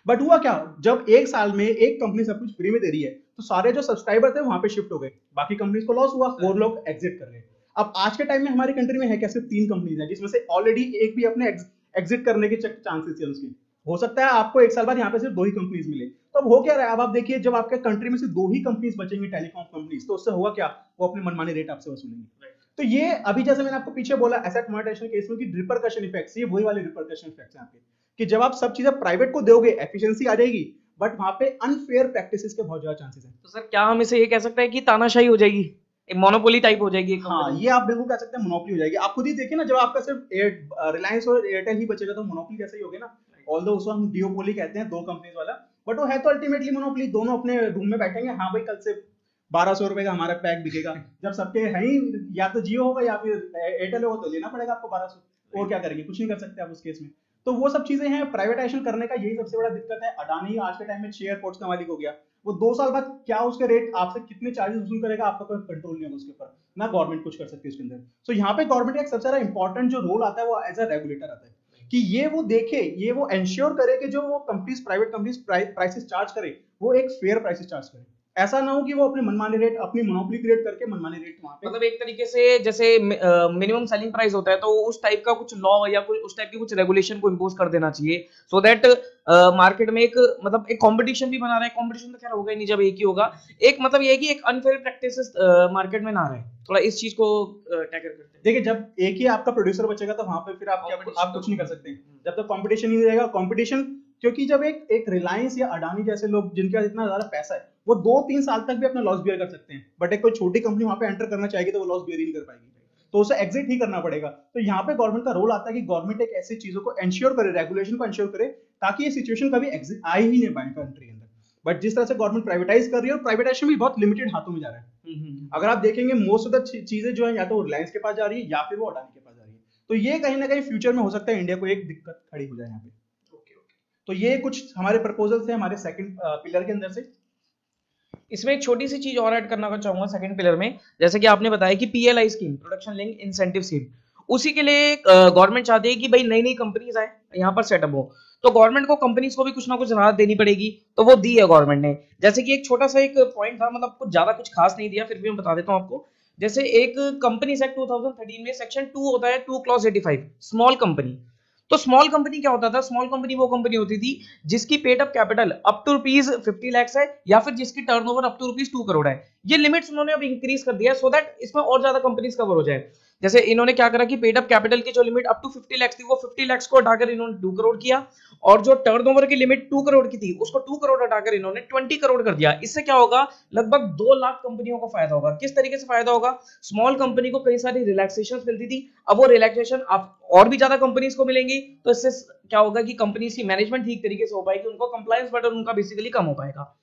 बट हुआ क्या, जब 1 साल में एक कंपनी सब कुछ फ्री में दे रही है, तो सारे जो सब्सक्राइबर थे वहां पे शिफ्ट हो गए, बाकी कंपनीज को लॉस हुआ, और लोग एग्जिट कर गए। अब आज के टाइम में हमारी कंट्री में है क्या, सिर्फ 3 कंपनीज है, जिसमें से ऑलरेडी एक भी अपने एग्जिट करने के चांसेस है उसके। हो सकता है आपको 1 साल बाद यहाँ पे सिर्फ 2 ही कंपनीज मिले। तो अब हो क्या रहा है, अब आप देखिए, जब आपके कंट्री में सिर्फ 2 ही कंपनीज बचेंगी टेलीकॉम कंपनीज, तो उससे होगा क्या, वो अपने मनमानी रेट आपसे वसूलेंगे। तो ये अभी जैसे मैंने आपको पीछे बोला एसेट मोनेटाइजेशन केस में कि रिपरकशन इफेक्ट्स, ये वही वाले रिपरकशन इफेक्ट्स हैं आपके, कि जब आप सब चीजें प्राइवेट को दोगे एफिशिएंसी आ जाएगी, बट वहां पे अनफेयर प्रैक्टिसेस के बहुत ज्यादा चांसेस हैं। तो सर क्या हम इसे ये कह सकते हैं कि तानाशाही हो जाएगी, एक मोनोपोली टाइप हो जाएगी? हाँ, ये आप बिल्कुल कह सकते हैं, मोनोपोली हो जाएगी। आप खुद ही देखिए ना, जब आपका सिर्फ रिलायंस और एयरटेल ही बचेगा तो मोनोपोली कैसे ही होगी ना। ऑल्दो उसको हम डियोपोली कहते हैं, 2 कंपनीज वाला, बट वो है तो अल्टीमेटली मोनोपोली। दोनों अपने रूम में बैठेंगे, हाँ भाई कल से 1200 रुपए का हमारा पैक बिकेगा, जब सबके है ही, या तो जियो होगा या फिर एयरटेल होगा, तो लेना पड़ेगा आपको 1200, और क्या करेंगे, कुछ नहीं कर सकते आप उस केस में। तो वो सब चीजें हैं, प्राइवेटाइजेशन करने का यही सबसे बड़ा दिक्कत है। अडानी आज के टाइम में 6 एयरपोर्ट्स का मालिक हो गया, वो 2 साल बाद क्या उसके रेट आपसे कितने चार्जेस वसूल करेगा, आपका कोई कंट्रोल नहीं होगा उसके ऊपर, ना गवर्नमेंट कुछ कर सकती है उसके अंदर। तो यहाँ पे गवर्नमेंट का एक सबसे ज्यादा इंपॉर्टेंट जो रोल आता है वो एज अ रेगुलेटर आता है, कि ये वो देखे, ये वो एंश्योर करे कि जो वो companies, private companies prices charge करे, वो एक फेयर प्राइसेस चार्ज करे। ऐसा ना हो कि वो अपने मनमाने रेट, अपनी मोनोपोली क्रिएट करके मनमाने रेट वहां पे, मतलब एक तरीके से जैसे मिनिमम सेलिंग प्राइस होता है, तो उस टाइप का कुछ लॉ या कुछ उस टाइप की कुछ रेगुलेशन को इंपोज कर देना चाहिए, सो दैट मार्केट में एक मतलब एक कंपटीशन भी बना रहा है। कंपटीशन तो खैर होगा ही नहीं जब एक ही होगा, एक मतलब ये है कि एक अनफेयर प्रैक्टिसेस मार्केट में ना रहे, थोड़ा इस चीज को टैकल करते हैं। देखिए, जब एक ही आपका प्रोड्यूसर बचेगा तो वहां पे फिर आप कुछ नहीं कर सकते जब तक कंपटीशन ही नहीं रहेगा। कंपटीशन, क्योंकि जब एक रिलायंस या अडानी जैसे लोग जिनके पास इतना ज्यादा पैसा है, वो 2-3 साल तक भी अपना लॉस बियर कर सकते हैं, बट एक कोई छोटी कंपनी वहां पे एंटर करना चाहेगी तो वो लॉस बियर ही नहीं कर पाएगी, तो उसे एग्जिट ही करना पड़ेगा। तो यहाँ पे गवर्नमेंट का रोल आता है कि गवर्नमेंट एक ऐसी चीजों को एंश्योर करे, रेगुलेशन को एंश्योर करे, ताकि ये सिचुएशन कभी आ ही नहीं पाए कंट्री के अंदर। बट जिस तरह से गवर्नमेंट प्राइवेटाइज कर रही है, और प्राइवेटाइजेशन भी बहुत लिमिटेड हाथों में जा रहा है। अगर आप देखेंगे मोस्ट ऑफ द चीजें जो है या तो रिलायंस के पास जा रही है या फिर वो अडानी के पास जा रही है। तो ये कहीं ना कहीं फ्यूचर में हो सकता है इंडिया को एक दिक्कत खड़ी हो जाए यहाँ पे। तो ये कुछ हमारे प्रपोजल्स हैं हमारे सेकंड पिलर के अंदर से। इसमें एक छोटी सी चीज और ऐड करना चाहूंगा सेकंड पिलर में, जैसे कि आपने बताया कि PLI scheme, production link incentive scheme, उसी के लिए गवर्नमेंट चाहती है कि भाई नई नई कंपनीज आए यहाँ पर सेटअप हो, तो गवर्नमेंट को कंपनीज को भी कुछ ना कुछ राहत देनी पड़ेगी, तो वो दी है गवर्नमेंट ने। जैसे कि एक छोटा सा एक पॉइंट था, मतलब कुछ ज्यादा कुछ खास नहीं दिया, फिर भी मैं बता देता हूँ आपको। जैसे एक कंपनीज एक्ट 2013 में सेक्शन 2 होता है, 2 क्लॉज 85, स्मॉल कंपनी। तो स्मॉल कंपनी क्या होता था, स्मॉल कंपनी वो कंपनी होती थी जिसकी paid up capital up to ₹50 lakh है, या फिर जिसकी टर्नओवर अप टू ₹2 करोड़ है। ये लिमिट्स उन्होंने अब इंक्रीज कर दिया है, सो दैट इसमें और ज्यादा कंपनीज कवर हो जाए। जैसे इन्होंने क्या करा कि पेड अप कैपिटल की जो लिमिट अप टू 50 लाख थी, वो 50 लाख को हटाकर इन्होंने 2 करोड़ किया, और जो टर्नओवर की लिमिट 2 करोड़ की थी, उसको 2 करोड़ हटाकर इन्होंने 20 करोड़ कर दिया। इससे क्या होगा, लगभग 2 लाख कंपनियों को फायदा होगा। किस तरीके से फायदा होगा, स्मॉल कंपनी को कई सारी रिलैक्सेशन मिलती थी, अब वो रिलैक्सेशन आप और भी ज्यादा कंपनीज को मिलेंगी, तो इससे क्या होगा कि कंपनीज की मैनेजमेंट ठीक तरीके से हो पाएगी, उनको कंप्लायंस बर्डन उनका बेसिकली कम हो पाएगा।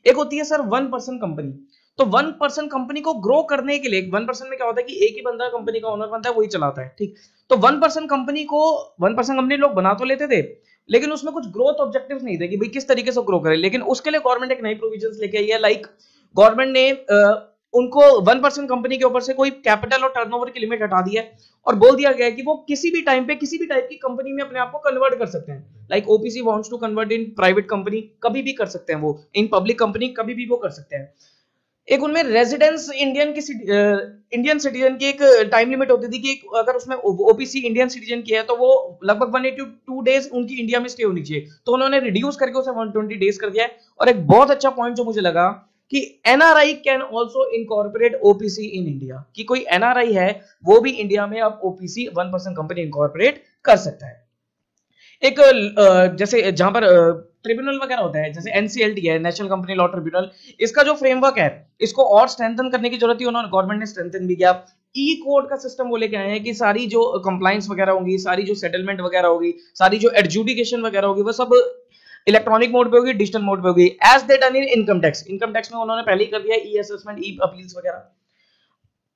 एक होती है सर 1% कंपनी, तो 1% कंपनी को ग्रो करने के लिए, 1% में क्या होता है कि एक ही बंदा कंपनी का ओनर बनता है, वही चलाता है, ठीक। तो 1% कंपनी को 1% कंपनी लोग बना तो लेते थे, लेकिन उसमें कुछ ग्रोथ ऑब्जेक्टिव्स नहीं थे कि भाई किस तरीके से ग्रो करें। लेकिन उसके लिए गवर्नमेंट एक नई प्रोविजंस लेके आई है, लाइक गवर्नमेंट ने उनको 1% कंपनी के ऊपर से कोई कैपिटल और टर्नओवर की लिमिट हटा दी है, और बोल दिया गया है कि वो किसी भी टाइम पे किसी भी टाइप की कंपनी में अपने आप को कन्वर्ट कर सकते हैं। Like OPC wants to convert in private company, कभी भी कर सकते हैं, वो इन पब्लिक कंपनी कभी भी वो कर सकते हैं। एक उनमें रेजिडेंस इंडियन सिटीजन की एक टाइम लिमिट होती थी कि अगर उसमें ओपीसी इंडियन सिटीजन की है तो वो लगभग 182 डेज उनकी इंडिया में स्टे होनी चाहिए, तो उन्होंने रिड्यूस करके उसे 120 डेज कर दिया है। और एक बहुत अच्छा पॉइंट जो मुझे लगा कि NRI can also incorporate OPC in India, कि कोई एनआरआई है वो भी इंडिया में अब ओपीसी 1% कंपनी इनकॉर्पोरेट कर सकता है। एक जैसे जहां पर ट्रिब्यूनल वगैरह होता है, जैसे एनसीएलटी है, नेशनल कंपनी लॉ ट्रिब्यूनल, इसका जो फ्रेमवर्क है इसको और स्ट्रेंथन करने की जरूरत है, उन्होंने गवर्नमेंट ने स्ट्रेंथन भी किया। ई कोड का सिस्टम वो लेके आए हैं कि सारी जो कंप्लायंस वगैरह होगी, सारी जो सेटलमेंट वगैरह होगी, सारी जो एडजुडिकेशन वगैरह होगी, वो सब इलेक्ट्रॉनिक मोड पे होगी, डिजिटल मोड पे होगी, as they done in income tax. Income tax में उन्होंने पहले ही कर दिया ई असेसमेंट, ई अपील्स वगैरह।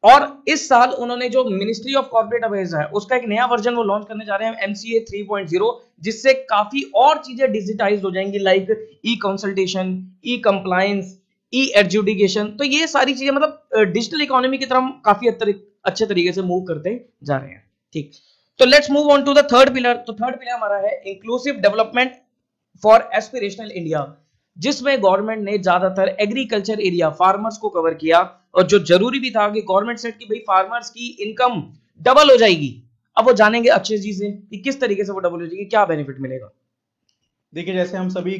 और इस साल उन्होंने जो मिनिस्ट्री ऑफ कॉर्पोरेट अफेयर्स है उसका एक नया वर्जन वो लॉन्च करने जा रहे हैं, MCA 3.0, जिससे काफी और चीजें डिजिटाइज हो जाएंगी, लाइक ई कंसल्टेशन, ई कंप्लायंस, ई एडजुडिकेशन। तो ये सारी चीजें मतलब डिजिटल इकोनॉमी की तरफ काफी अच्छे तरीके से मूव करते जा रहे हैं। ठीक, तो let's move on to the third pillar. तो थर्ड पिलर हमारा है inclusive development for aspirational India, जिसमें गवर्नमेंट ने ज्यादातर एग्रीकल्चर एरिया, फार्मर्स को कवर किया, और जो जरूरी भी था कि गवर्नमेंट सेट की भाई फार्मर्स की इनकम डबल हो जाएगी। अब वो जानेंगे अच्छी चीजें कि किस तरीके से वो डबल हो जाएगी, क्या बेनिफिट मिलेगा। देखिए, जैसे हम सभी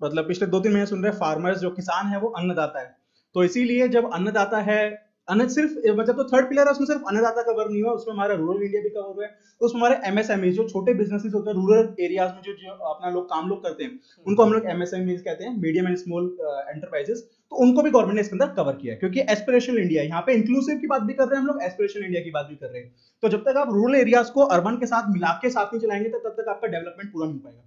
मतलब पिछले 2-3 महीने सुन रहे हैं, फार्मर्स जो किसान है वो अन्नदाता है। तो इसीलिए जब अन्नदाता है, अन्न सिर्फ मतलब तो थर्ड पिलर है उसमें सिर्फ अन्नदाता कवर नहीं हुआ, उसमें हमारा रूरल इंडिया भी कवर हुआ है। उसमें हमारे MSME जो छोटे बिजनेसेस होते हैं रूरल एरियाज में, जो अपना लोग काम करते हैं, उनको हम लोग MSME कहते हैं, मीडियम एंड स्मॉल एंटरप्राइजेस। तो उनको भी गवर्नमेंट ने इसके अंदर कवर किया है, क्योंकि एस्पिरेशनल इंडिया, यहाँ पे इंक्लूसिव की बात भी कर रहे हैं हम लोग, एस्पिरेशनल इंडिया की बात भी कर रहे हैं। तो जब तक आप रूरल एरियाज को अर्बन के साथ मिला के साथ नहीं चलाएंगे तब तक आपका डेवलपमेंट पूरा नहीं हो पाएगा।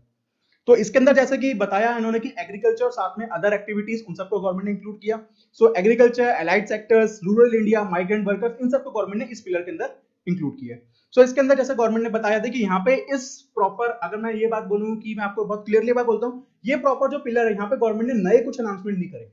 तो इसके अंदर जैसे कि बताया इन्होंने कि एग्रीकल्चर साथ में अदर एक्टिविटीज, उन सबको गवर्नमेंट ने इंक्लूड किया। So agriculture, allied sectors, rural India, migrant workers, इन सबको गवर्नमेंट ने इस पिलर के अंदर इंक्लूड किया है। सो इसके अंदर जैसे गवर्नमेंट ने बताया था कि यहाँ पे इस प्रॉपर, अगर मैं ये बात बोलूं कि मैं आपको बहुत क्लियरली बात बोलता हूँ, ये प्रॉपर जो पिलर है यहाँ पे गवर्नमेंट ने नए कुछ अनाउंसमेंट नहीं करे।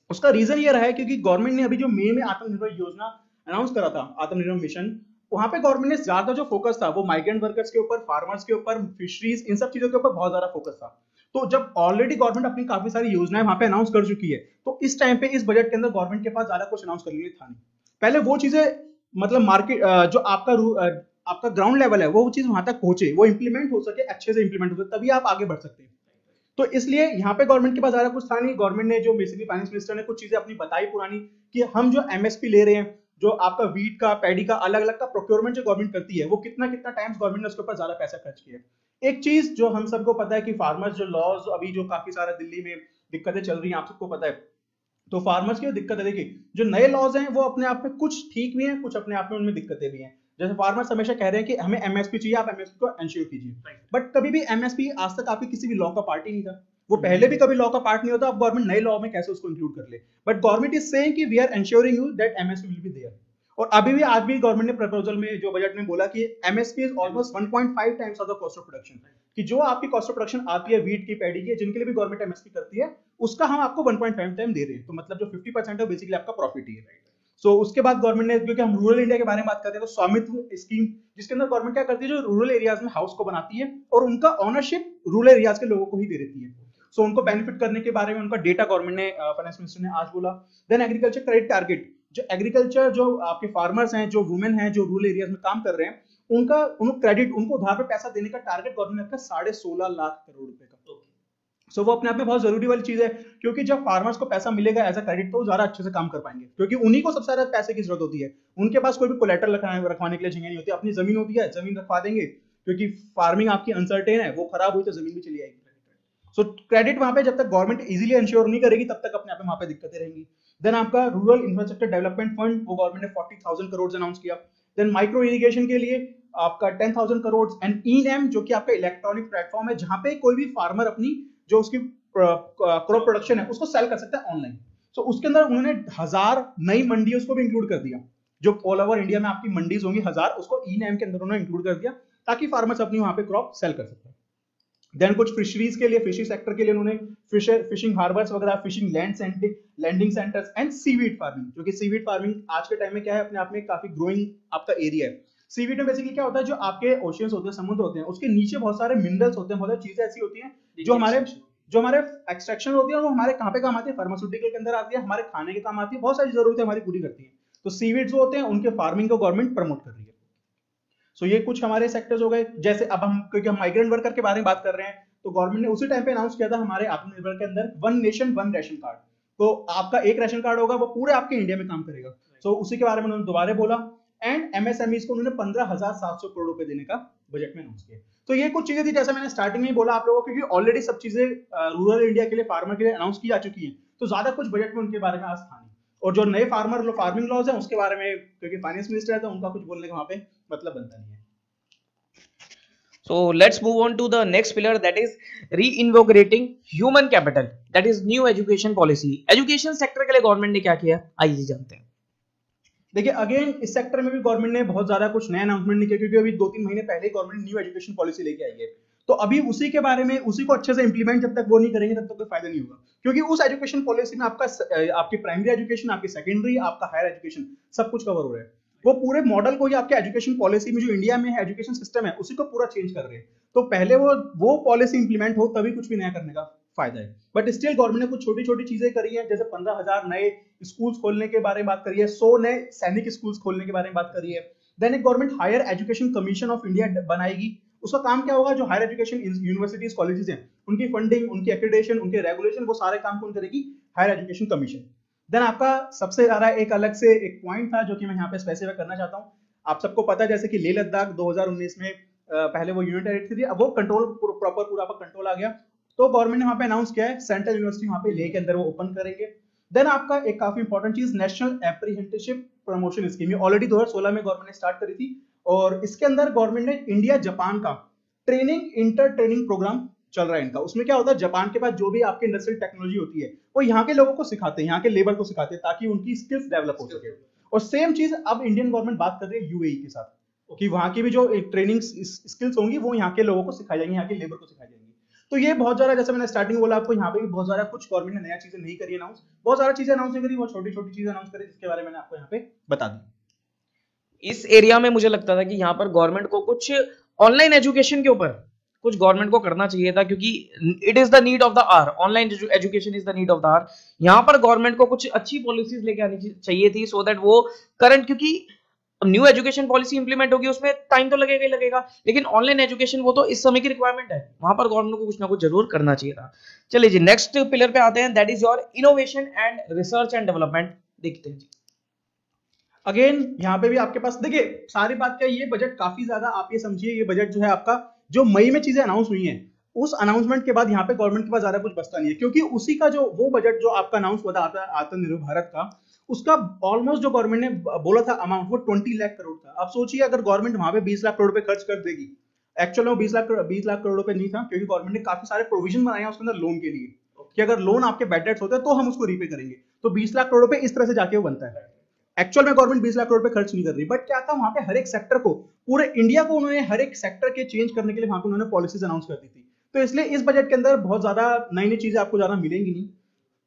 उसका रीजन ये रहा है क्योंकि गवर्नमेंट ने अभी जो मई में आत्मनिर्भर योजना अनाउंस करा था, आत्मनिर्भर मिशन, वहां पे गवर्नमेंट ने ज्यादा जो फोकस था वो माइग्रेंट वर्कर्स के ऊपर, फार्मर्स के ऊपर, फिशरीज, इन सब चीजों के ऊपर बहुत ज्यादा फोकस था। तो जब ऑलरेडी गवर्नमेंट अपनी काफी सारी योजनाएं वहां पे अनाउंस कर चुकी है, तो इस टाइम पे इस बजट के अंदर गवर्नमेंट के पास ज्यादा कुछ अनाउंस करने के लिए था नहीं। पहले वो चीजें मतलब मार्केट जो आपका ग्राउंड लेवल है वो चीज वहां तक पहुंचे, वो इंप्लीमेंट हो सके, अच्छे से इंप्लीमेंट हो सके, तभी आप आगे बढ़ सकते हैं। तो इसलिए यहाँ पे गवर्नमेंट के पास ज्यादा कुछ था नहीं। गवर्नमेंट ने जो बेसिकली फाइनेंस मिनिस्टर ने कुछ चीजें अपनी बताई पुरानी, कि हम जो MSP ले रहे हैं, जो आपका वीट का, पैडी का, अलग अलग का प्रोक्योरमेंट जो गवर्नमेंट करती है, वो कितना कितना टाइम्स गवर्नमेंट ने उसके ऊपर ज्यादा पैसा खर्च किया है। एक चीज जो हम सबको पता है कि फार्मर्स जो लॉज अभी जो काफी सारा दिल्ली में दिक्कतें चल रही हैं, आप सबको पता है। तो फार्मर्स की दिक्कत है, देखिए जो नए लॉज हैं वो अपने आप में कुछ ठीक भी हैं, कुछ अपने आप में उनमें दिक्कतें भी हैं। जैसे फार्मर्स हमेशा कह रहे हैं कि हमें MSP चाहिए, आप MSP को एंश्योर कीजिए, बट कभी भी MSP आज तक आपकी किसी भी लॉ का पार्ट ही नहीं था, वो पहले भी कभी लॉ का पार्ट नहीं होता। अब गवर्नमेंट नए लॉ में कैसे उसको इंक्लूड कर ले, बट गवर्नमेंट इज सेइंग कि we are ensuring you that MSP will be there. और अभी भी आज भी गवर्नमेंट ने प्रपोजल में जो बजट में बोला कि MSP is almost 1.5 times of the cost of production, कि जो आपकी कॉस्ट ऑफ प्रोडक्शन आती है वीट की, पैडी की, जिनके लिए भी गवर्नमेंट MSP करती है, उसका हम आपको 1.5 टाइम दे रहे हैं। तो मतलब जो 50% है बेसिकली आपका प्रॉफिट ही है। सो उसके बाद गवर्नमेंट ने, क्योंकि हम रूरल इंडिया के बारे में बात करते हैं, तो स्वामित्व स्कीम, जिसके अंदर गवर्नमेंट क्या करती है, जो रूरल एरियाज में हाउस को बनाती है और उनका ऑनरशिप रूरल एरियाज के लोगों को ही दे देती है। सो उनको बेनिफिट करने के बारे में उनका डेटा गवर्नमेंट ने, फाइनेंस मिनिस्टर ने आज बोला। देन एग्रीकल्चर क्रेडिट टारगेट, जो एग्रीकल्चर जो आपके फार्मर्स हैं, जो वुमेन हैं, जो रूरल एरियाज में काम कर रहे हैं, उनको क्रेडिट, उनको उधार पे पैसा देने का टारगेट गवर्नमेंट ने रखा 16.5 लाख करोड़ रुपए का। सो वो अपने आप में बहुत जरूरी वाली चीज है, क्योंकि जब फार्मर्स को पैसा मिलेगा एज अ क्रेडिट, तो वो ज्यादा अच्छे से काम कर पाएंगे, क्योंकि उन्हीं को सबसे ज्यादा पैसे की जरूरत होती है। उनके पास कोई भी कोलेटरल रखवाने के लिए जगह नहीं होती, अपनी जमीन होती है, जमीन रखवा देंगे, क्योंकि फार्मिंग आपकी अनसर्टेन है, वो खराब हुई तो जमीन भी चली आएगी। सो क्रेडिट वहां पे जब तक गवर्नमेंट इजीली इंश्योर नहीं करेगी, तब तक अपने आप में वहां पे दिक्कतें रहेंगी। देन आपका रूरल इंफ्रास्ट्रक्चर डेवलपमेंट फंड, वो गवर्नमेंट ने 40,000 करोड़ अनाउंस किया। देन माइक्रो इरिगेशन के लिए आपका 10,000 करोड़, एंड E-NAM जो कि आपका इलेक्ट्रॉनिक प्लेटफॉर्म है, जहां पे कोई भी फार्मर अपनी जो उसकी क्रॉप प्रोडक्शन है उसको सेल कर सकता है ऑनलाइन। सो उसके अंदर उन्होंने 1000 नई मंडी उसको भी इंक्लूड कर दिया, जो ऑल ओवर इंडिया में आपकी मंडीज होंगी 1000, उसको E-NAM के अंदर उन्होंने इंक्लूड कर दिया, ताकि फार्मर्स अपनी वहां पे क्रॉप सेल कर सकते हैं। देन कुछ फिशरीज के लिए, फिशिंग सेक्टर के लिए उन्होंने फिशिंग हार्बर्स वगैरह, fishing landing centers and seaweed farming, जो कि सीवीड फार्मिंग आज के टाइम में क्या है, अपने आप में काफी ग्रोइंग आपका एरिया है। सीवीड में बेसिकली क्या होता है, जो आपके ओशियंस होते हैं, समुद्र होते हैं, उसके नीचे बहुत सारे मिनरल्स होते हैं, बहुत सारी चीजें ऐसी होती हैं जो हमारे एक्सट्रैक्शन होती है, वो हमारे कहाँ पे काम आती है, फार्मास्यूटिकल के अंदर आती है, हमारे खाने के काम आती है, बहुत सारी जरूरतें हमारी पूरी करती है। तो सीवीड जो होते हैं उनके फार्मिंग को गवर्नमेंट प्रमोट कर रही है। सो ये कुछ हमारे सेक्टर्स हो गए। जैसे अब हम, क्योंकि हम माइग्रेंट वर्कर के बारे में बात कर रहे हैं, तो गवर्नमेंट ने उसी टाइम पे अनाउंस किया था हमारे आत्मनिर्भर के अंदर, 1 नेशन 1 राशन कार्ड। तो आपका एक राशन कार्ड होगा, वो पूरे आपके इंडिया में काम करेगा। सो उसी के बारे में उन्होंने दोबारा बोला। एंड MSMEs को उन्होंने 15,700 करोड़ रुपए देने का बजट में अनाउंस किया। तो ये कुछ चीजें थी, जैसे मैंने स्टार्टिंग में बोला आप लोगों को, क्योंकि ऑलरेडी सब चीजें रूरल इंडिया के लिए, फार्मर के लिए अनाउंस की जा चुकी हैं, तो ज्यादा कुछ बजट में उनके बारे में आज था नहीं। और जो नए फार्मिंग लॉज है उसके बारे में, क्योंकि फाइनेंस मिनिस्टर है तो उनका कुछ बोलने का वहां पे मतलब बनता नहीं है। So let's move on to the next pillar, that is reinvigorating human capital, that is new education policy. Education sector के लिए गवर्नमेंट ने क्या किया, आइए जानते हैं। देखिए अगेन इस सेक्टर में भी गवर्नमेंट ने बहुत ज्यादा कुछ नया अनाउंसमेंट नहीं किया, क्योंकि अभी 2-3 महीने पहले गवर्नमेंट न्यू एजुकेशन पॉलिसी लेके आई है। तो अभी उसी के बारे में, उसी को अच्छे से इंप्लीमेंट जब तक वो नहीं करेंगे तब तक कोई फायदा नहीं होगा, क्योंकि उस एजुकेशन पॉलिसी में आपका आपकी प्राइमरी एजुकेशन, आपकी सेकेंडरी, आपका हायर एजुकेशन सब कुछ कवर हो रहा है। वो पूरे मॉडल को ही आपके एजुकेशन पॉलिसी में जो इंडिया में है एजुकेशन सिस्टम है उसी को पूरा चेंज कर रहे हैं। तो पहले वो पॉलिसी इंप्लीमेंट हो तभी कुछ भी नया करने का फायदा है। बट स्टिल गवर्नमेंट ने कुछ छोटी छोटी चीजें करी है, जैसे 15,000 नए स्कूल्स खोलने के बारे में बात करी है, 100 नए सैनिक स्कूल्स खोलने के बारे में बात करी है। देन एक government higher education commission of India बनाएगी। उसका काम क्या होगा, जो हायर एजुकेशन यूनिवर्सिटीज कॉलेजेस हैं उनकी फंडिंग, उनकी एक्रेडिटेशन, उनके रेगुलेशन, वो सारे काम कौन करेगी, हायर एजुकेशन कमीशन। देन आपका सबसे ज्यादा एक अलग से एक पॉइंट था जो कि मैं यहाँ पे स्पेसिफाई करना चाहता हूँ। आप सबको पता है जैसे कि लेह लद्दाख 2019 में पहले वो यूनियन टेरिटरी थी, अब वो कंट्रोल प्रॉपर पूरा कंट्रोल आ गया। तो गवर्नमेंट ने वहां पे अनाउंस किया है सेंट्रल यूनिवर्सिटी वहां पे लेह के अंदर वो ओपन करेंगे। देन आपका एक काफी इंपॉर्टेंट चीज, नेशनल एप्रीहेंटिवशिप प्रमोशन स्कीम, ऑलरेडी 2016 में गवर्नमेंट ने स्टार्ट करी थी, और इसके अंदर गवर्नमेंट ने इंडिया जापान का ट्रेनिंग इंटर ट्रेनिंग प्रोग्राम चल रहा है इनका। उसमें क्या होता है, जापान के पास जो भी आपके इंडस्ट्रियल टेक्नोलॉजी होती है वो यहाँ के लोगों को सिखाते हैं, यहाँ के लेबर को सिखाते हैं, ताकि उनकी स्किल्स डेवलप हो सके। और सेम चीज अब इंडियन गवर्नमेंट बात कर रही है यूएई के साथ, कि वहां की भी जो ट्रेनिंग स्किल्स होंगी वो यहाँ के लोगों को सिखाई जाएंगी, यहाँ के लेबर को सिखाई जाएंगी। तो ये बहुत ज्यादा, जैसे मैंने स्टार्टिंग बोला आपको, यहाँ पे भी बहुत ज्यादा कुछ गवर्नमेंट ने नया चीजें नहीं करी अनाउंस, बहुत सारी चीजें अनाउंस नहीं करी, बहुत छोटी छोटी चीजें अनाउंस करी, जिसके बारे में मैंने आपको यहाँ पे बता दी। इस एरिया में मुझे लगता था कि यहाँ पर गवर्नमेंट को कुछ ऑनलाइन एजुकेशन के ऊपर कुछ गवर्नमेंट को करना चाहिए था, क्योंकि it is the need of the hour, online education is the need of the hour. यहाँ पर गवर्नमेंट को कुछ अच्छी पॉलिसीज लेके आनी चाहिए थी, सो दैट वो करंट, क्योंकि न्यू एजुकेशन पॉलिसी इंप्लीमेंट होगी उसमें टाइम तो लगेगा ही लगेगा, लेकिन ऑनलाइन एजुकेशन वो तो इस समय की रिक्वायरमेंट है, वहां पर गवर्नमेंट को कुछ ना कुछ जरूर करना चाहिए था। चलिए जी, नेक्स्ट पिलर पे आते हैं, that is your innovation and research and development. देखते हैं जी। अगेन यहाँ पे भी आपके पास देखिए सारी बात क्या है, ये बजट काफी ज्यादा, आप ये समझिए ये बजट जो है आपका, जो मई में चीजें अनाउंस हुई हैं, उस अनाउंसमेंट के बाद यहाँ पे गवर्नमेंट के पास ज्यादा कुछ बचता नहीं है, क्योंकि उसी का जो वो बजट जो आपका अनाउंस हुआ था आत्मनिर्भर भारत का, उसका ऑलमोस्ट जो गवर्नमेंट ने बोला था अमाउंट, वो 20 लाख करोड़ था। अब सोचिए अगर गवर्नमेंट वहां पे 20 लाख करोड़ रुपए खर्च कर देगी, एक्चुअल में 20 लाख करोड़ रुपए नहीं था, क्योंकि गवर्नमेंट ने काफी सारे प्रोविजन बनाए हैं उसके अंदर लोन के लिए, कि अगर लोन आपके बैड डेट्स होते हैं तो हम उसको रीपे करेंगे। तो 20 लाख करोड़ रुपए इस तरह से जाके वो बनता है। एक्चुअल में गवर्नमेंट 20 लाख करोड़ रुपए खर्च नहीं कर रही, बट क्या था, वहां पे हर एक सेक्टर को, पूरे इंडिया को उन्होंने हर एक सेक्टर के चेंज करने के लिए वहां पे उन्होंने पॉलिसीज अनाउंस कर दी थी। तो इसलिए इस बजट के अंदर बहुत ज्यादा नई नई चीजें आपको ज्यादा मिलेंगी नहीं।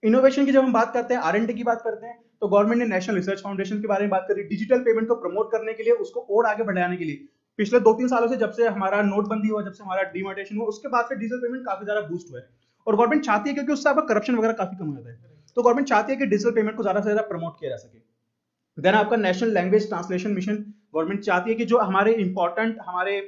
इनोवेशन की जब हम बात करते हैं, R&D की बात करते हैं, तो गवर्नमेंट ने नेशनल रिसर्च फाउंडेशन के बारे में बात करी, डिजिटल पेमेंट को प्रमोट करने के लिए, उसको और आगे बढ़ाने के लिए। पिछले 2-3 सालों से, जब से हमारा नोटबंदी हुआ, जब से हमारा डिमोनेटाइजेशन हुआ, उसके बाद से डिजिटल पेमेंट काफी ज्यादा बूस्ट हुआ है, और गवर्नमेंट चाहती है, क्योंकि उससे आपका करप्शन वगैरह काफी कम हो जाता है, तो गवर्नमेंट चाहती है कि डिजिटल पेमेंट को ज्यादा से ज्यादा प्रमोट किया जा सके। देन आपका national language translation mission, government चाहती है कि जो हमारे इंपॉर्टेंट हमारे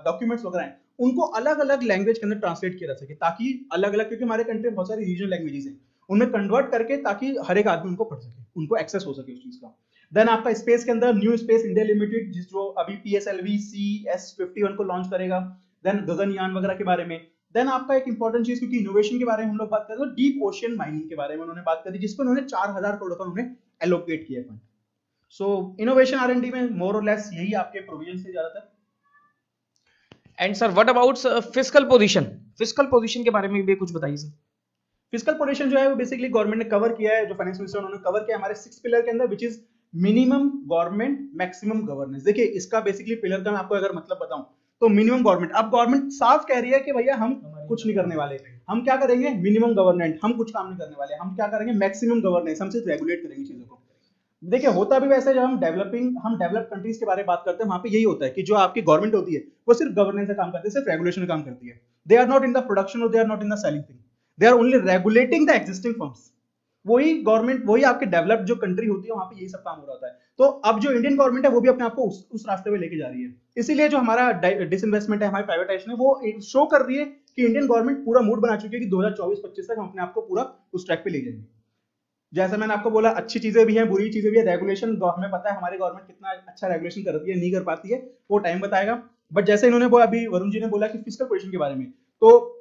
डॉक्यूमेंट्स वगैरह हैं उनको अलग अलग लैंग्वेज के अंदर ट्रांसलेट किया जा सके, ताकि अलग अलग, क्योंकि हमारे कंट्री में बहुत सारी रीजनल लैंग्वेजेस हैं, उनमें कन्वर्ट करके, ताकि हर एक आदमी उनको पढ़ सके, उनको एक्सेस हो सके उस चीज का। देन आपका स्पेस के अंदर न्यू स्पेस इंडिया लिमिटेड, जिस जो अभी PSLV CS51 को लॉन्च करेगा। देन गगनयान वगैरह के बारे में। देन आपका एक इंपॉर्टेंट चीज, क्योंकि इनोवेशन के बारे में हम लोग बात करते हैं, तो डीप ओशियन माइनिंग के बारे में उन्होंने बात करी, जिसको उन्होंने 4000 करोड़ का उन्होंने एलोकेट किया फंड। सो इनोवेशन R&D में मोर और लेस यही आपके प्रोविजन से ज्यादातर। And sir what about fiscal position, fiscal position के बारे में भी कुछ बताइए सर। फिस्कल पोजीशन जो है वो बेसिकली गवर्नमेंट ने कवर किया है, जो फाइनेंस मिनिस्टर उन्होंने कवर किया हमारे 6 पिलर के अंदर, which is minimum government maximum governance. देखिए इसका बेसिकली पिलर का मैं आपको अगर मतलब बताऊं, तो मिनिमम गवर्नमेंट, अब गवर्नमेंट साफ कह रही है कि भैया हम कुछ नहीं करने वाले, हम क्या करेंगे, मिनिमम गवर्नमेंट, हम कुछ काम नहीं करने वाले, हम क्या करेंगे, मैक्सिमम गवर्नेंस, हम सिर्फ रेगुलेट करेंगे चीजों को। देखिए होता भी वैसे, जब हम डेवलप्ड कंट्रीज के बारे में बात करते हैं, वहां पे यही होता है कि जो आपकी गवर्नमेंट होती है वो सिर्फ गवर्नेंस का काम करती है, सिर्फ रेगुलेशन का काम करती है। They are not in the production और they are not in the selling thing, they are only regulating the existing firms. वही गवर्नमेंट, वही आपके डेवलप्ड जो कंट्री होती है वहां पे यही सब काम हो रहा है। तो अब जो इंडियन गवर्नमेंट है वो भी अपने आप को उस रास्ते पे लेके जा रही है। इसीलिए जो हमारा डिसइन्वेस्टमेंट है, हमारी प्राइवेटाइजेशन है, वो शो कर रही है कि इंडियन गवर्नमेंट पूरा मूड बना चुकी है कि 2024-25 तक हम अपने आप को पूरा उस ट्रैक पे ले जाएंगे। जैसा मैंने आपको बोला, अच्छी चीजें भी हैं, बुरी चीजें भी है। रेगुलेशन हमें पता है हमारी गवर्नमेंट कितना अच्छा रेगुलेशन करती है, नहीं कर पाती है, वो टाइम बताएगा। बट जैसे इन्होंने बोला, अभी वरुण जी ने बोला कि फिस्कल पोजीशन के बारे में, तो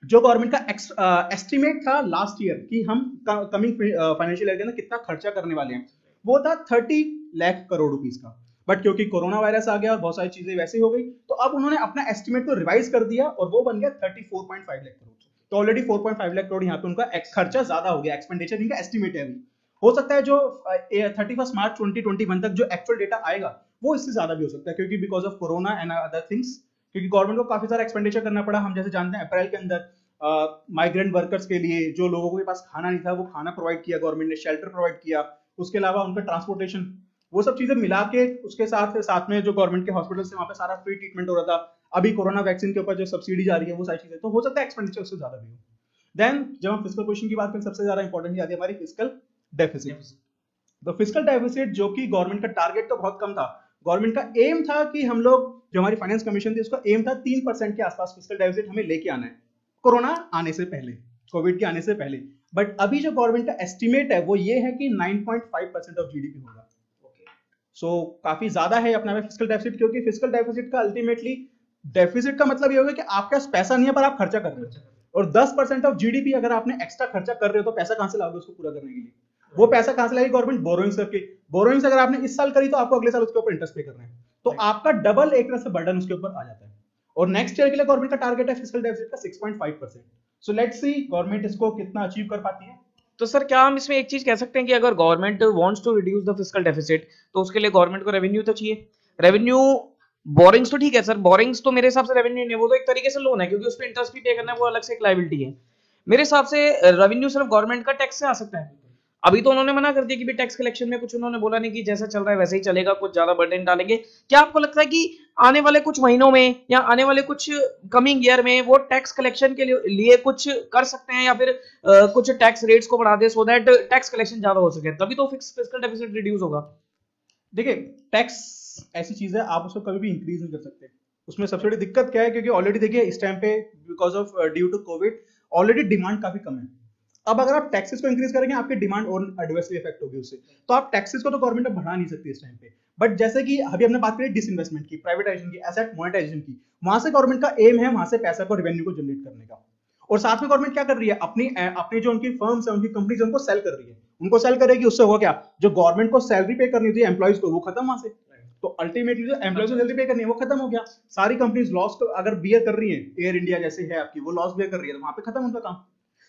जो गवर्नमेंट का एस्टिमेट था लास्ट ईयर कि हम कमिंग फाइनेंशियल ईयर के अंदर कितना खर्चा करने वाले हैं, वो था 30 लाख करोड़ रुपीस का। बट क्योंकि कोरोना वायरस आ गया और बहुत सारी चीजें वैसे हो गई, तो अब उन्होंने अपना एस्टिमेट को रिवाइज कर दिया और वो बन गया 34.5 लाख करोड़। तो ऑलरेडी 4.5 लाख करोड़ यहाँ पे उनका खर्चा ज्यादा हो गया, एक्सपेंडिचर इनका एस्टिमेट है अभी। हो सकता है जो 31 मार्च 2021 तक जो एक्चुअल डेटा आएगा वो इससे ज्यादा भी हो सकता है, क्योंकि because of corona and other things, क्योंकि गवर्नमेंट को काफी सारा एक्सपेंडिचर करना पड़ा। हम जैसे जानते हैं अप्रैल के अंदर माइग्रेंट वर्कर्स के लिए, जो लोगों के पास खाना नहीं था, वो खाना प्रोवाइड किया गवर्नमेंट ने, शेल्टर प्रोवाइड किया, उसके अलावा उनका ट्रांसपोर्टेशन, वो सब चीजें मिला के उसके साथ में जो गवर्नमेंट के हॉस्पिटल से वहां पे सारा फ्री ट्रीटमेंट हो रहा था। अभी कोरोना वैक्सीन के ऊपर जो सब्सिडी जा रही है वो सारी चीजें, तो हो सकता है एक्सपेंडिचर उससे ज्यादा भी हो। देन जब हम फिस्कल पोजीशन की बात करें, सबसे ज्यादा इंपॉर्टेंट आती है हमारी फिस्कल डेफिसिट। तो फिस्कल डेफिसिट जो कि गवर्नमेंट का टारगेट तो बहुत कम था, गवर्नमेंट का एम था कि हम लोग, जो हमारी फाइनेंस कमीशन थी उसका एम था 3% के आसपास फिस्कल डेफिसिट हमें लेके आना है, कोरोना आने से पहले, कोविड के आने से पहले। बट अभी जो गवर्नमेंट का एस्टिमेट है वो ये है कि 9.5% ऑफ जीडीपी होगा। सो काफी ज्यादा है अपना फिस्कल डेफिसिट, क्योंकि फिस्कल डेफिसिट का अल्टीमेटली, डेफिसिट का मतलब ये होगा कि आपके पास पैसा नहीं है पर आप खर्चा कर रहे हो, और 10% ऑफ जीडीपी अगर आपने एक्स्ट्रा खर्चा कर रहे हो तो पैसा कहां से लाओगे उसको पूरा करने के लिए? वो पैसा कहां से लाएगी गवर्नमेंट? बोरोइंग्स करके। बोरोइंग्स अगर आपने इस साल करी तो आपको अगले साल उसके ऊपर इंटरेस्ट पे करना है, तो आपका डबल एक तरह से बर्डन उसके ऊपर आ जाता है। और नेक्स्ट ईयर के लिए गवर्नमेंट का टारगेट है फिस्कल डेफिसिट का 6.5%। सो लेट्स सी गवर्नमेंट इसको कितना अचीव कर पाती है। तो सर क्या हम इसमें एक चीज कह सकते हैं कि अगर government wants to reduce the fiscal deficit तो उसके लिए गवर्नमेंट को रेवेन्यू तो चाहिए। रेवेन्यू, बोरिंग्स तो ठीक है सर, बोरिंग्स तो मेरे हिसाब से रेवेन्यू नहीं, वो तो एक तरीके से लोन है, क्योंकि उस पर इंटरेस्ट भी पे करना है, वो अलग से एक लायबिलिटी है। मेरे हिसाब से रेवेन्यू सिर्फ गवर्नमेंट का टैक्स से आ सकता है। अभी तो उन्होंने मना कर दिया कि भी टैक्स कलेक्शन में कुछ उन्होंने बोला नहीं कि जैसा चल रहा है वैसे ही चलेगा, कुछ ज्यादा बर्डन डालेंगे। क्या आपको लगता है कि आने वाले कुछ महीनों में या आने वाले कुछ कमिंग ईयर में वो टैक्स कलेक्शन के लिए कुछ कर सकते हैं, या फिर कुछ टैक्स रेट्स को बढ़ा दे सो दैट टैक्स कलेक्शन ज्यादा हो सके, तभी तो फिस्कल डेफिसिट रिड्यूस होगा? देखिए, टैक्स ऐसी चीज है, आप उसको कभी भी इंक्रीज नहीं कर सकते। उसमें सबसे बड़ी दिक्कत क्या है, क्योंकि ऑलरेडी देखिए इस टाइम पे because of due to covid already demand काफी कम है। अब अगर आप टैक्सेस को इंक्रीज करेंगे आपकी डिमांड और एडवर्सली इफेक्ट होगी उससे, तो आप टैक्सेस को तो गवर्नमेंट बढ़ा नहीं सकती इस टाइम पे। बट जैसे कि अभी हमने बात करी डिसइन्वेस्टमेंट की, प्राइवेटाइजेशन की, एसेट मोनेटाइजेशन की, वहां से गवर्नमेंट का एम है वहां से पैसा को, रेवेन्यू को जनरेट करने का। और साथ में गवर्नमेंट क्या कर रही है, अपनी जो उनकी फर्म्स है, उनकी कंपनीज है, उनको सेल कर रही है। उनको सेल करेगी, उससे होगा क्या, जो गवर्नमेंट को सैलरी पे करनी थी एम्प्लॉइज को, वो खत्म वहां से। तो अल्टीमेटली जो एम्प्लॉइज को सैलरी पे करनी है वो खत्म हो गया। सारी कंपनीज लॉस को अगर बियर कर रही है, एयर इंडिया जैसे है आपकी, वो लॉस बियर कर रही है, तो वहां पे खत्म उनका काम।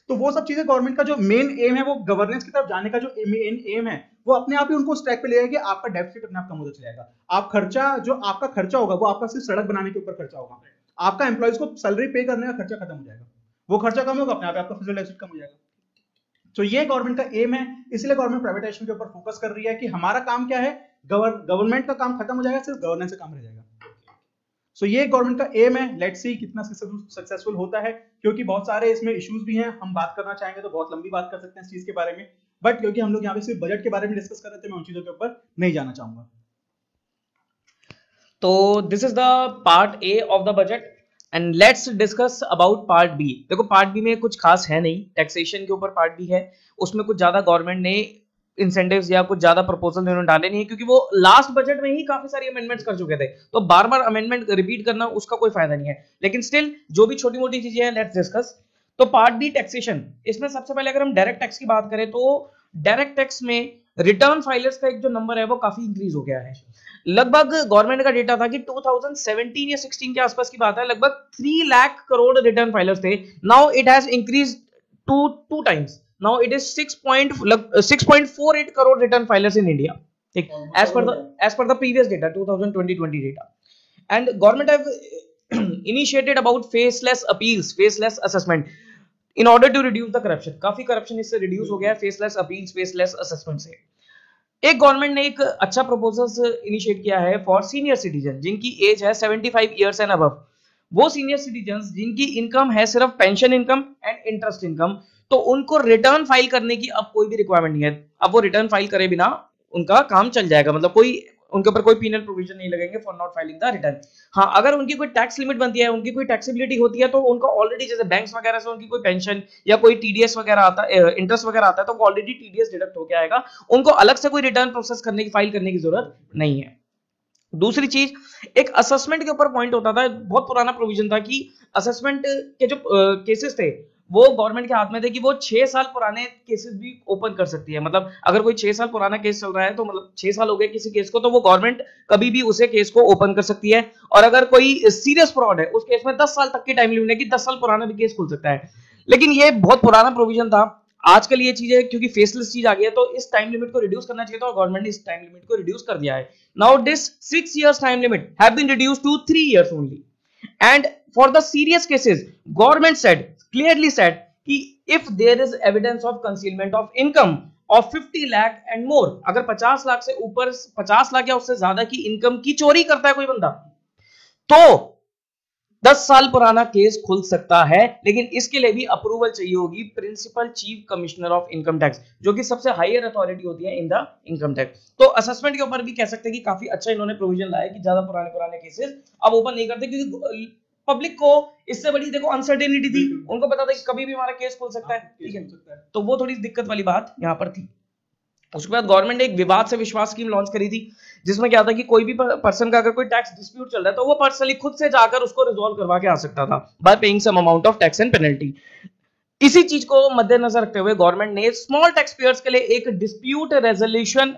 तो वो सब चीजें गवर्नमेंट का जो मेन एम है, वो गवर्नेंस की तरफ जाने का जो मेन एम है, वो अपने आप ही उनको उस ट्रैक पे ले जाएगा कि आपका डेफिसिट अपने आप कम होता जाएगा। आप खर्चा, जो आपका खर्चा होगा वो आपका सिर्फ सड़क बनाने के ऊपर खर्चा होगा, आपका एम्प्लॉइज को सैलरी पे करने का खर्चा खत्म हो जाएगा। वो खर्चा कम होगा, अपने आप आपका फिस्कल डेफिसिट कम हो जाएगा। तो ये गवर्नमेंट का एम है, इसलिए गवर्नमेंट प्राइवेटाइजेशन के ऊपर फोकस कर रही है कि हमारा काम क्या है, गवर्नमेंट का काम खत्म हो जाएगा, सिर्फ गवर्नेंस का काम रह जाएगा। सो ये गवर्नमेंट का एम है। लेट्स सी कितना सक्सेसफुल होता है, क्योंकि बहुत सारे इसमें इश्यूज भी हैं। हम बात करना चाहेंगे तो बहुत लंबी बात कर सकते हैं इस चीज के बारे में, बट क्योंकि हम लोग यहाँ पे सिर्फ बजट के बारे में डिस्कस कर रहे थे, मैं उन चीजों के ऊपर नहीं जाना चाहूंगा। तो this is the part A of the budget and let's discuss about part B. देखो पार्ट बी में कुछ खास है नहीं, टैक्सेशन के ऊपर पार्ट बी है, उसमें कुछ ज्यादा गवर्नमेंट ने इंसेंटिव्स या कुछ ज्यादा प्रपोजल उन्होंने डाले नहीं है, क्योंकि वो लास्ट बजट में ही काफी सारी अमेंडमेंट्स कर चुके थे, तो बार बार अमेंडमेंट रिपीट करना उसका कोई फायदा नहीं है। लेकिन स्टिल जो भी छोटी मोटी चीजें हैं लेट्स डिस्कस। तो पार्ट बी टैक्सेशन, इसमें सबसे पहले अगर हम डायरेक्ट टैक्स की बात करें तो डायरेक्ट टैक्स में रिटर्न फाइलर्स का एक जो नंबर है वो काफी इंक्रीज हो गया है। लगभग गवर्नमेंट का डेटा था कि 2017 या 16 के आसपास की बात है, लगभग 3 लाख करोड़ रिटर्न फाइलर्स थे। Now it has increase two times, now it is 6.48 crore return filers in India, as per the previous data 2020 data. And government have initiated about faceless appeals, faceless assessment in order to reduce the corruption. काफी corruption इससे reduce हो गया है faceless appeals, faceless assessment से। एक government ने एक अच्छा प्रपोजल इनिशिएट किया है फॉर सीनियर सिटीजन जिनकी एज है 75 ईयर्स एंड अबव। वो सीनियर सिटीजन जिनकी इनकम है सिर्फ pension income and interest income, तो उनको रिटर्न फाइल करने की अब कोई भी रिक्वायरमेंट नहीं है। अब वो रिटर्न फाइल करे बिना उनका काम चल जाएगा, मतलब कोई उनके ऊपर कोई पीनल प्रोविजन नहीं लगेंगे for not filing the return. हाँ, अगर उनकी कोई टैक्स लिमिट बनती है, उनकी कोई टैक्सेबिलिटी होती है, तो उनका ऑलरेडी जैसे बैंक्स वगैरह से उनकी कोई पेंशन या कोई टीडीएस वगैरह आता है, इंटरेस्ट वगैरह आता है, तो वो ऑलरेडी टीडीएस डिडक्ट होकर आएगा, उनको अलग से कोई रिटर्न प्रोसेस करने की, फाइल करने की जरूरत नहीं है। दूसरी चीज, एक असेसमेंट के ऊपर पॉइंट होता था, बहुत पुराना प्रोविजन था कि असेसमेंट के जो केसेस थे वो गवर्नमेंट के हाथ में थे कि वो 6 साल पुराने केसेस भी ओपन कर सकती है। मतलब अगर कोई 6 साल पुराना केस चल रहा है तो मतलब 6 साल हो गए किसी केस को, तो वो गवर्नमेंट कभी भी उसे केस को ओपन कर सकती है। और अगर कोई सीरियस फ्रॉड है उस केस में 10 साल तक की टाइम लिमिट है कि 10 साल पुराना भी केस खुल सकता है। लेकिन ये बहुत पुराना प्रोविजन था। आजकल ये चीजें क्योंकि फेसलेस चीज आ गई है तो इस टाइम लिमिट को रिड्यूस करना चाहिए था और गवर्नमेंट ने इस टाइम लिमिट को रिड्यूस कर दिया है. Now this 6 years time limit have been reduced to 3 years only. And for the serious cases government said clearly said कि if there is evidence of concealment of income of 50 lakh and more, अगर 50 लाख से ऊपर 50 लाख या उससे ज्यादा की income की चोरी करता है कोई बंदा तो 10 साल पुराना केस खुल सकता है. लेकिन इसके लिए भी अप्रूवल चाहिए होगी principal chief commissioner of income tax, जो कि सबसे हायर अथॉरिटी होती है इन द इनकम टैक्स. तो असेसमेंट के ऊपर भी कह सकते हैं कि काफी अच्छा इन्होंने प्रोविजन लाया कि ज्यादा पुराने केसेस अब ओपन नहीं करते, क्योंकि पब्लिक को इससे बड़ी देखो अनसर्टेनिटी थी, उनको पता था कि कभी भी हमारा केस खुल सकता है. ठीक है, तो वो थोड़ी दिक्कत वाली बात यहाँ पर थी. उसके बाद गवर्नमेंट ने एक विवाद से विश्वास स्कीम लॉन्च करी थी, जिसमें क्या था कि कोई भी पर्सन का अगर कोई टैक्स डिस्प्यूट चल रहा है तो वो पर्सनली खुद से जाकर उसको रिजॉल्व करवा के आ सकता था by paying some amount of tax and penalty. इसी चीज को मद्देनजर रखते हुए गवर्नमेंट ने स्मॉल टैक्स पेयर्स के लिए एक डिस्प्यूट रेजोल्यूशन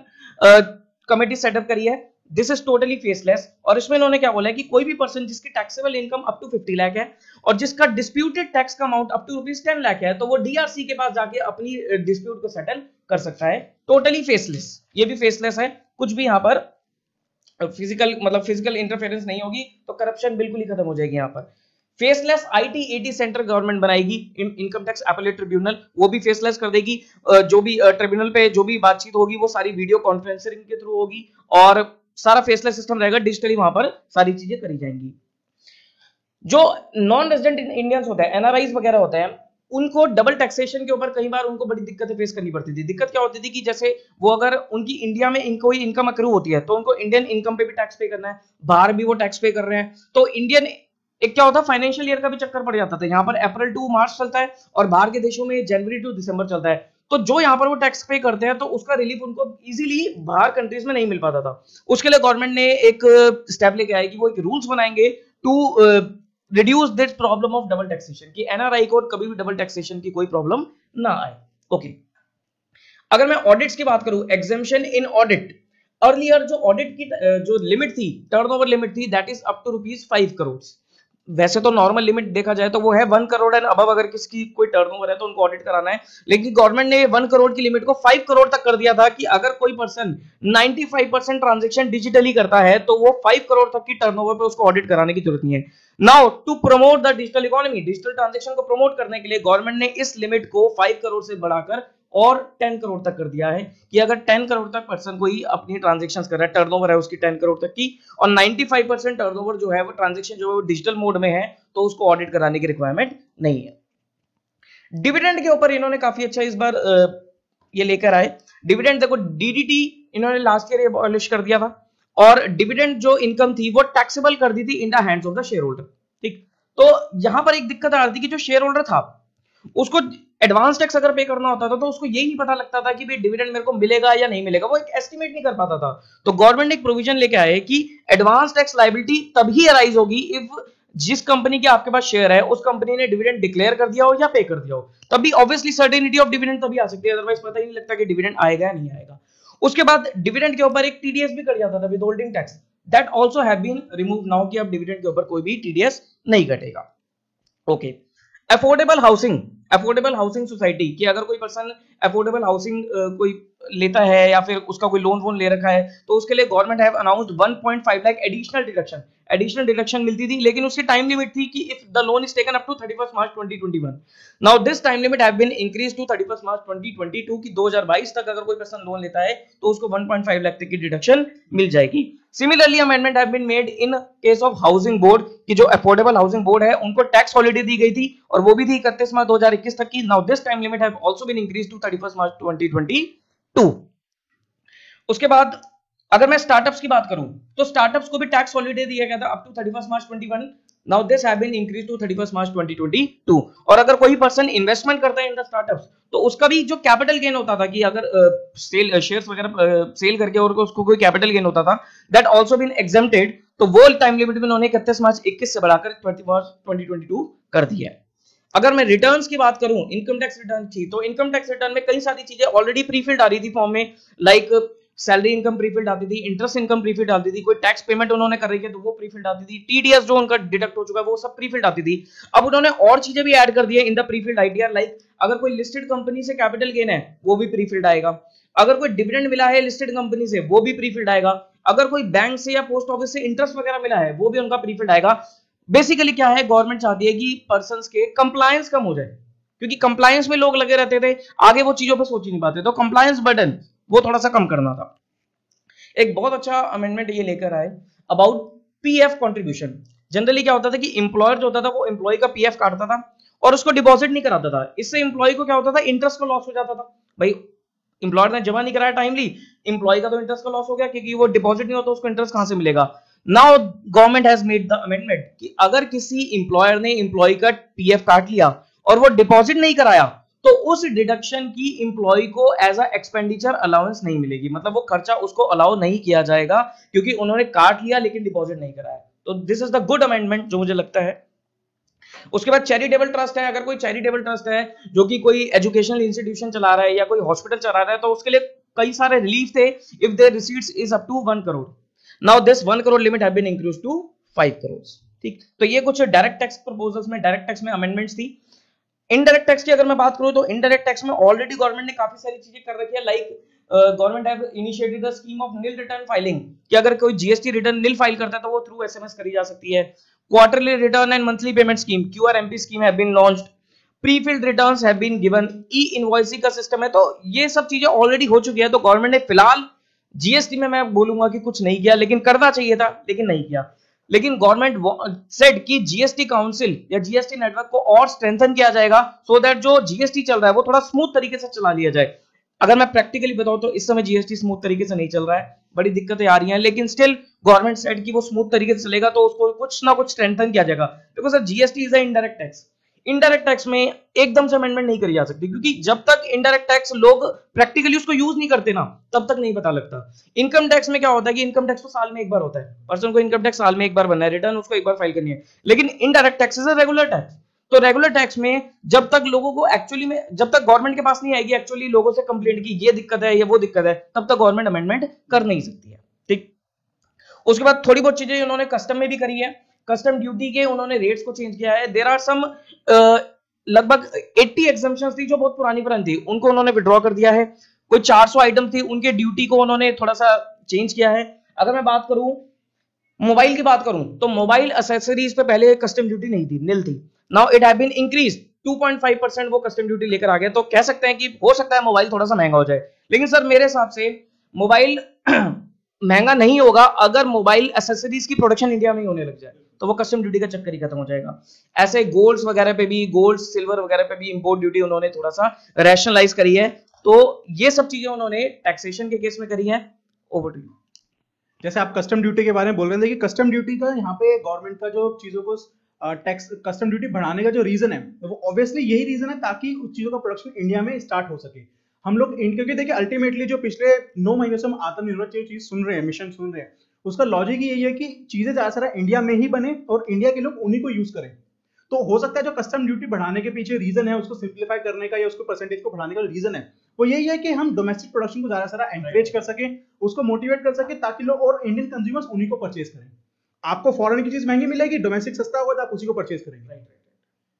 कमेटी सेटअप करी है. This is totally faceless. और इसमें इन्होंने क्या बोला है कि कोई भी पर्सन जिसकी taxable income up to 50 lakh है और जिसका डिस्प्यूटेड टैक्स का अमाउंट अप टू ₹10 लाख है तो वो डीआरसी के पास जाके अपनी डिस्प्यूट को सेटल कर सकता है. Totally faceless. ये भी फेसलेस है, कुछ भी यहाँ पर फिजिकल इंटरफेरेंस नहीं होगी, तो करप्शन बिल्कुल ही खत्म हो जाएगी. यहाँ पर फेसलेस ITAT सेंटर गवर्नमेंट बनाएगी, इनकम टैक्स अपीलेट ट्रिब्यूनल, वो भी फेसलेस कर देगी. जो भी ट्रिब्यूनल पे जो भी बातचीत होगी वो सारी वीडियो कॉन्फ्रेंसिंग के थ्रू होगी और सारा फेसलेस सिस्टम रहेगा, डिजिटली वहां पर सारी चीजें करी जाएंगी. जो नॉन रेजिडेंट इंडियंस होते हैं, NRIs वगैरह होते हैं, उनको डबल टैक्सेशन के ऊपर कई बार उनको बड़ी दिक्कतें फेस करनी पड़ती थी. दिक्कत क्या होती थी कि जैसे वो अगर उनकी इंडिया में कोई इनकम अक्रू होती है तो उनको इंडियन इनकम पे भी टैक्स पे करना है, बाहर भी वो टैक्स पे कर रहे हैं, तो इंडियन एक क्या होता है फाइनेंशियल ईयर का भी चक्कर पड़ जाता था. यहाँ पर अप्रैल टू मार्च चलता है और बाहर के देशों में जनवरी टू दिसंबर चलता है. तो जो यहाँ पर वो टैक्स पे करते हैं तो उसका रिलीफ उनको इजीली बाहर कंट्रीज में नहीं मिल पाता था. उसके लिए गवर्नमेंट ने एक स्टेप लेके आया कि वो एक रूल्स बनाएंगे to reduce this problem of double taxation, कि NRI को कभी भी डबल टैक्सेशन की कोई प्रॉब्लम ना आए. ओके, अगर मैं ऑडिट्स की बात करूं, एग्जेम्पशन इन ऑडिट, अर्लियर जो ऑडिट की जो लिमिट थी, टर्नओवर लिमिट थी, that is up to ₹5 crore. वैसे तो नॉर्मल लिमिट देखा जाए तो वो है 1 करोड़ एंड अबव. अगर किसकी कोई टर्नओवर है तो उनको ऑडिट कराना है, लेकिन गवर्नमेंट ने 1 करोड़ की लिमिट को 5 करोड़ तक कर दिया था कि अगर कोई पर्सन 95% ट्रांजैक्शन डिजिटली करता है तो वो 5 करोड़ तक की टर्नओवर पे उसको ऑडिट कराने की जरूरत नहीं है. Now to promote the digital economy, digital transaction को प्रमोट करने के लिए गवर्नमेंट ने इस लिमिट को 5 करोड़ से बढ़ाकर और 10 करोड़ तक कर दिया है कि अगर 10 करोड़ तक पर्सन कोई अपनी ट्रांजैक्शंस कर रहा है, टर्नओवर है उसकी 10 करोड़ तक की और 95% टर्नओवर जो है वो ट्रांजैक्शन जो है वो डिजिटल मोड में है, तो उसको ऑडिट कराने की रिक्वायरमेंट नहीं है. डिविडेंड के ऊपर इन्होंने काफी अच्छा इस बार ये लेकर आए. डिविडेंड देखो, DDT इन्होंने लास्ट ईयर एबॉलिश कर दिया था और डिविडेंड जो इनकम थी वो टैक्सेबल कर दी थी in the hands of the share holder. ठीक, तो यहां पर एक दिक्कत आ रही थी कि जो शेयर होल्डर था उसको एडवांस टैक्स अगर पे करना होता था तो उसको यही नहीं पता लगता था कि भाई डिविडेंड मेरे को मिलेगा या नहीं मिलेगा, वो एक एस्टिमेट नहीं कर पाता था. तो गवर्नमेंट ने एक प्रोविजन लेके आए कि एडवांस टैक्स लायबिलिटी तभी अराइज होगी इफ जिस कंपनी के आपके पास शेयर है उस कंपनी ने डिविडेंड डिक्लेयर कर दिया हो या पे कर दिया हो, तभी ऑब्वियसली सर्टेनिटी ऑफ डिविडेंड तभी आ सकती है, अदरवाइज पता ही नहीं लगता कि डिविडेंड आएगा या नहीं आएगा. उसके बाद डिविडेंड के ऊपर एक TDS भी कट जाता था, withholding tax, that also have been remove now कि अब डिविडेंड के ऊपर कोई भी TDS नहीं कटेगा. ओके, अफोर्डेबल हाउसिंग सोसाइटी, कि अगर कोई पर्सन अफोर्डेबल हाउसिंग कोई लेता है या फिर उसका कोई लोन वोन ले रखा है तो उसके लिए government have announced 1.5 lakh additional deduction मिलती थी, लेकिन उसकी टाइम लिमिट थी कि if the loan is taken up to 31 March 2021. Now this time limit have been increase to 31 March 2022 कि 2022 तक अगर कोई पर्सन लोन लेता है तो उसको 1.5 लाख तक की डिडक्शन मिल जाएगी. Similarly amendment have been made in case of housing board, कि जो अफोर्डेबल हाउसिंग बोर्ड है उनको टैक्स हॉलिडे दी गई थी और वो भी थी 31 मार्च 2021 तक की. Now this time limit have also been increase to 31 March 2022. उसके बाद अगर मैं स्टार्टअप्स की बात करूं तो स्टार्टअप्स को भी टैक्स हॉलिडे दिया गया था up to 31 March 21. Now this have been increase to 31 March 2022. और अगर कोई पर्सन इन्वेस्टमेंट करता है इन द स्टार्टअप्स तो उसका भी जो कैपिटल गेन होता था कि अगर शेयर्स वगैरह सेल करके और उसको कोई कैपिटल गेन होता था, दैट आल्सो बीन एग्जेम्प्टेड. तो वो टाइम लिमिट में उन्होंने 31 मार्च 21 से बढ़ाकर 30 मार्च 2022 कर दिया है. अगर मैं रिटर्न्स की बात करूं, इनकम टैक्स रिटर्न थी तो इनकम टैक्स रिटर्न में कई सारी चीजें ऑलरेडी प्रीफिल्ड आ रही थी फॉर्म में, लाइक सैलरी इनकम प्रीफिल डालती थी, इंटरेस्ट इनकम प्रीफिल डालती थी, कोई टैक्स पेमेंट उन्होंने कर रही है तो वो प्रीफिल डालती थी, टीडीएस जो उनका डिडक्ट हो चुका है वो सब प्रीफिल डालती थी। अब उन्होंने और चीजें भी ऐड कर दी है in the prefilled ITR, like अगर कोई लिस्टेड कंपनी से कैपिटल गेन है वो भी प्रीफिल्ड आएगा, अगर कोई डिविडेंड मिला है लिस्टेड कंपनी से वो भी प्रीफिल्ड आएगा, अगर कोई बैंक से या पोस्ट ऑफिस से इंटरेस्ट वगैरह मिला है वो भी उनका प्रीफिल्ड आएगा। बेसिकली क्या है, गवर्नमेंट चाहती है कि पर्संस के कंप्लायंस कम हो जाए, क्योंकि कंप्लायंस में लोग लगे रहते थे, आगे वो चीजों पर सोच ही नहीं पाते, तो कंप्लायंस बर्डन वो थोड़ा सा कम करना था। एक बहुत अच्छा अमेंडमेंट ये लेकर आए अबाउट पीएफ कंट्रीब्यूशन। जनरली क्या होता था कि एम्प्लॉयर जो होता था वो एम्प्लॉय का पीएफ काटता था और उसको डिपॉजिट नहीं कराता था, इससे एम्प्लॉय को क्या होता था, इंटरेस्ट का लॉस हो जाता था। भाई एम्प्लॉयर ने जमा नहीं कराया टाइमली, एम्प्लॉय का तो इंटरेस्ट का लॉस हो गया, क्योंकि वो डिपॉजिट नहीं होता उसको इंटरेस्ट कहां से मिलेगा। Now government has made the amendment कि अगर किसी एम्प्लॉयर ने एम्प्लॉय का पीएफ काट लिया और वो डिपॉजिट नहीं कराया तो उस डिडक्शन की एम्प्लॉय को एज अ एक्सपेंडिचर अलाउंस नहीं मिलेगी, मतलब वो खर्चा उसको अलाउ नहीं किया जाएगा क्योंकि उन्होंने काट लिया लेकिन डिपॉजिट नहीं कराया। तो this is the good amendment जो मुझे लगता है। उसके बाद चैरिटेबल ट्रस्ट है, अगर कोई चैरिटेबल ट्रस्ट है जो कि कोई एजुकेशनल इंस्टीट्यूशन चला रहा है या कोई हॉस्पिटल चला रहा है तो उसके लिए कई सारे रिलीफ थे if their receipts is up to 1 crore. Now this 1 crore limit have been increased to 5 crore. ठीक, तो ये कुछ डायरेक्ट टैक्स प्रपोजल्स में, डायरेक्ट टैक्स में अमेंडमेंट्स थी। इनडायरेक्ट टैक्स की अगर मैं बात करूं तो इनडायरेक्ट टैक्स में ऑलरेडी गवर्नमेंट ने काफी सारी चीजें कर रखी है, like government have initiated the scheme of nil return filing, कि अगर कोई जीएसटी रिटर्न निल फाइल करता है तो वो थ्रू एसएमएस करी जा सकती है। Quarterly return and monthly payment scheme QRMP scheme have been launched, pre filled returns have been given, e invoicing का सिस्टम है। तो ये सब चीजें ऑलरेडी हो चुकी है। तो गवर्नमेंट ने फिलहाल जीएसटी में मैं बोलूंगा कि कुछ नहीं किया, लेकिन करना चाहिए था लेकिन नहीं किया। लेकिन गवर्नमेंट सेड कि जीएसटी काउंसिल या जीएसटी नेटवर्क को और स्ट्रेंथन किया जाएगा सो दैट जो जीएसटी चल रहा है वो थोड़ा स्मूथ तरीके से चला लिया जाए। अगर मैं प्रैक्टिकली बताऊं तो इस समय जीएसटी स्मूथ तरीके से नहीं चल रहा है, बड़ी दिक्कतें आ रही हैं, लेकिन स्टिल गवर्नमेंट सेड कि वो स्मूथ तरीके से चलेगा तो उसको कुछ ना कुछ स्ट्रेंथन किया जाएगा। Because sir GST is a indirect tax, indirect tax में एकदम से अमेंडमेंट नहीं करी जा सकती, क्योंकि जब तक इनडायरेक्ट टैक्स लोग प्रैक्टिकली उसको यूज नहीं करते ना तब तक नहीं पता लगता। इनकम टैक्स में क्या होता है कि इनकम टैक्स तो साल में एक बार होता है, पर्सन को इनकम टैक्स साल में एक बार भरना है, रिटर्न उसको एक बार फाइल करनी है, लेकिन indirect tax is a regular tax. तो रेगुलर टैक्स में जब तक लोगों को एक्चुअली में, जब तक गवर्नमेंट के पास नहीं आएगी एक्चुअली लोगों से कंप्लेंट की ये दिक्कत है ये वो दिक्कत है, तब तक गवर्नमेंट अमेंडमेंट कर नहीं सकती है। ठीक, उसके बाद थोड़ी बहुत चीजें उन्होंने कस्टम में भी करी है। कस्टम ड्यूटी के उन्होंने रेट्स को चेंज किया है। देयर आर सम लगभग 80 एग्जम्पशंस थी जो बहुत पुरानी थी, उनको उन्होंने विड्रॉ कर दिया है। कोई 400 आइटम थी उनके ड्यूटी को उन्होंने थोड़ा सा चेंज किया है। अगर मैं बात करूं मोबाइल की बात करूं तो मोबाइल एक्सेसरीज पे पहले कस्टम ड्यूटी नहीं थी, निल थी। Now it have been increase 2.5% वो कस्टम ड्यूटी लेकर आ गया। तो कह सकते हैं कि हो सकता है मोबाइल थोड़ा सा महंगा हो जाए, लेकिन सर मेरे हिसाब से मोबाइल महंगा नहीं होगा अगर मोबाइल एक्सेसरीज की प्रोडक्शन इंडिया में ही होने लग जाए, तो वो कस्टम ड्यूटी का चक्कर ही खत्म हो जाएगा। ऐसे गोल्ड्स वगैरह पे भी, गोल्ड सिल्वर वगैरह पे भी इंपोर्ट ड्यूटी उन्होंने थोड़ा सा रैशनलाइज करी है। तो ये सब चीजें उन्होंने टैक्सेशन के केस में करी है। Over to you. जैसे आप कस्टम ड्यूटी के बारे में बोल रहे थे कि कस्टम ड्यूटी का यहाँ पे गवर्नमेंट का जो चीजों को टैक्स कस्टम ड्यूटी बढ़ाने का जो रीजन है वो ऑब्वियसली यही रीजन है ताकि उस चीजों का प्रोडक्शन इंडिया में स्टार्ट हो सके। हम लोग क्योंकि देखिए अल्टीमेटली जो पिछले 9 महीनों से हम आत्मनिर्भर चीज सुन रहे हैं, मिशन सुन रहे हैं, उसका लॉजिक यही है कि चीजें ज्यादा सारा इंडिया में ही बने और इंडिया के लोग उन्हीं को यूज करें। तो हो सकता है जो कस्टम ड्यूटी बढ़ाने के पीछे रीजन है उसको सिंप्लीफाई करने का या उसको परसेंटेज को बढ़ाने का रीजन है वो यही है कि हम डोमेस्टिक प्रोडक्शन को ज्यादा सारा एनकरेज कर सके, उसको मोटिवेट कर सके ताकि लोग और इंडियन कंज्यूमर्स उन्हीं को परचेज करें। आपको फॉरेन की चीज महंगी मिलेगी, डोमेस्टिक सस्ता होगा तो आप उसी को परचेज करेंगे।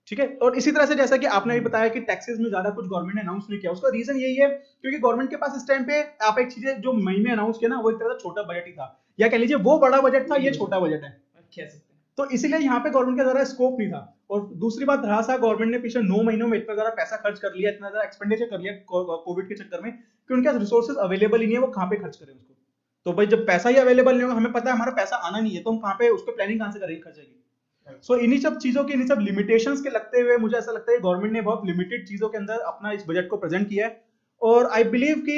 ठीक है, और इसी तरह से जैसा कि आपने भी बताया कि टैक्सेस में ज्यादा कुछ गवर्नमेंट ने अनाउंस नहीं किया, उसका रीजन यही है क्योंकि गवर्नमेंट के पास इस टाइम पे आप एक चीज जो मई में अनाउंस किया ना वो एक तरह से छोटा बजट ही था, या कह लीजिए वो बड़ा बजट था, ये छोटा बजट है। तो इसीलिए यहाँ पे गवर्नमेंट का ज्यादा स्कोप नहीं था। और दूसरी बात रहा सा गवर्नमेंट ने पिछले 9 महीनों में इतना ज्यादा पैसा खर्च कर लिया, इतना ज्यादा एक्सपेंडिचर कर लिया कोविड के चक्कर में कि उनके पास रिसोर्सेज अवेलेबल ही नहीं है, वो कहाँ पे खर्च करें उसको। तो भाई जब पैसा ही अवेलेबल नहीं होगा, हमें पता है हमारा पैसा आना नहीं है, तो हम कहाँ पे उसको प्लानिंग कहाँ से करेंगे खर्चेगी। सो इन्हीं सब चीजों के, इन्हीं सब लिमिटेशंस के लगते हुए मुझे ऐसा लगता है गवर्नमेंट ने बहुत लिमिटेड चीजों के अंदर अपना इस बजट को प्रेजेंट किया है। और आई बिलीव कि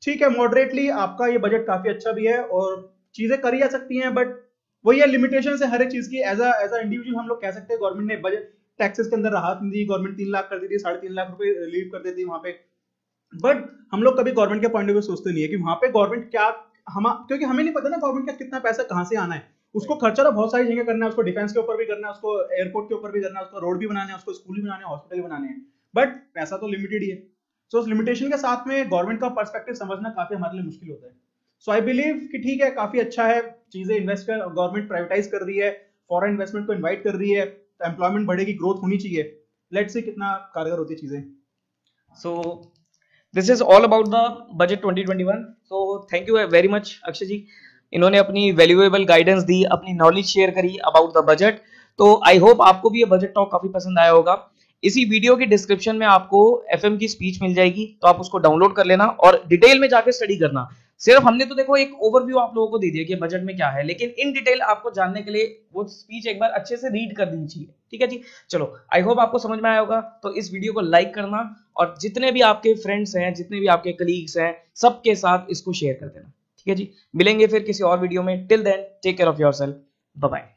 ठीक है, मॉडरेटली आपका ये बजट काफी अच्छा भी है और चीजें करी जा सकती हैं, बट वही है लिमिटेशन है हर एक चीज की। एज अ इंडिविजुअल हम लोग कह सकते हैं गवर्नमेंट ने बजट टैक्सेस के अंदर राहत दी, गवर्नमेंट 3 लाख कर देती है, 3.5 लाख रुपए रिलीव कर देती है वहां पे। बट हम लोग कभी गवर्नमेंट के पॉइंट ऑफ व्यू सोचते नहीं है कि वहां पे गवर्नमेंट क्या, क्योंकि हमें नहीं पता ना गवर्नमेंट का कितना पैसा कहाँ से आना है। उसको खर्चा तो बहुत सारी जगह करना है, उसको डिफेंस के ऊपर भी करना है, उसको एयरपोर्ट के ऊपर भी करना है, उसको रोड भी बनाने हैं, उसको स्कूल भी बनाने हैं, हॉस्पिटल भी बनाने हैं, बट पैसा तो लिमिटेड ही है। सो उस लिमिटेशन के साथ में गवर्नमेंट का पर्सपेक्टिव समझना काफी हमारे लिए मुश्किल होता है। सो आई बिलीव कि ठीक है, काफी अच्छा है, चीजें इन्वेस्ट कर, गवर्नमेंट प्राइवेटाइज कर रही है, फॉरेन इन्वेस्टमेंट को इनवाइट कर रही है, एम्प्लॉयमेंट बढ़ेगी, ग्रोथ होनी चाहिए। लेट्स सी कितना कारगर होती है चीजें। So this is all about the budget 2021। So thank you very much Akshay ji, इन्होंने अपनी वैल्यूएबल गाइडेंस दी, अपनी नॉलेज शेयर करी अबाउट द बजट। तो आई होप आपको भी ये बजट टॉक काफी पसंद आया होगा। इसी वीडियो के डिस्क्रिप्शन में आपको एफएम की स्पीच मिल जाएगी, तो आप उसको डाउनलोड कर लेना और डिटेल में जाके स्टडी करना। सिर्फ हमने तो देखो एक ओवरव्यू आप लोगों को दे दिया कि बजट में क्या है, लेकिन इन डिटेल आपको जानने के लिए वो स्पीच एक बार अच्छे से रीड कर देनी चाहिए। ठीक है जी, चलो आई होप आपको समझ में आया होगा। तो इस वीडियो को लाइक करना और जितने भी आपके फ्रेंड्स हैं, जितने भी आपके कलीग्स हैं, सबके साथ इसको शेयर कर देना। ठीक है जी, मिलेंगे फिर किसी और वीडियो में। Till then take care of yourself, bye bye.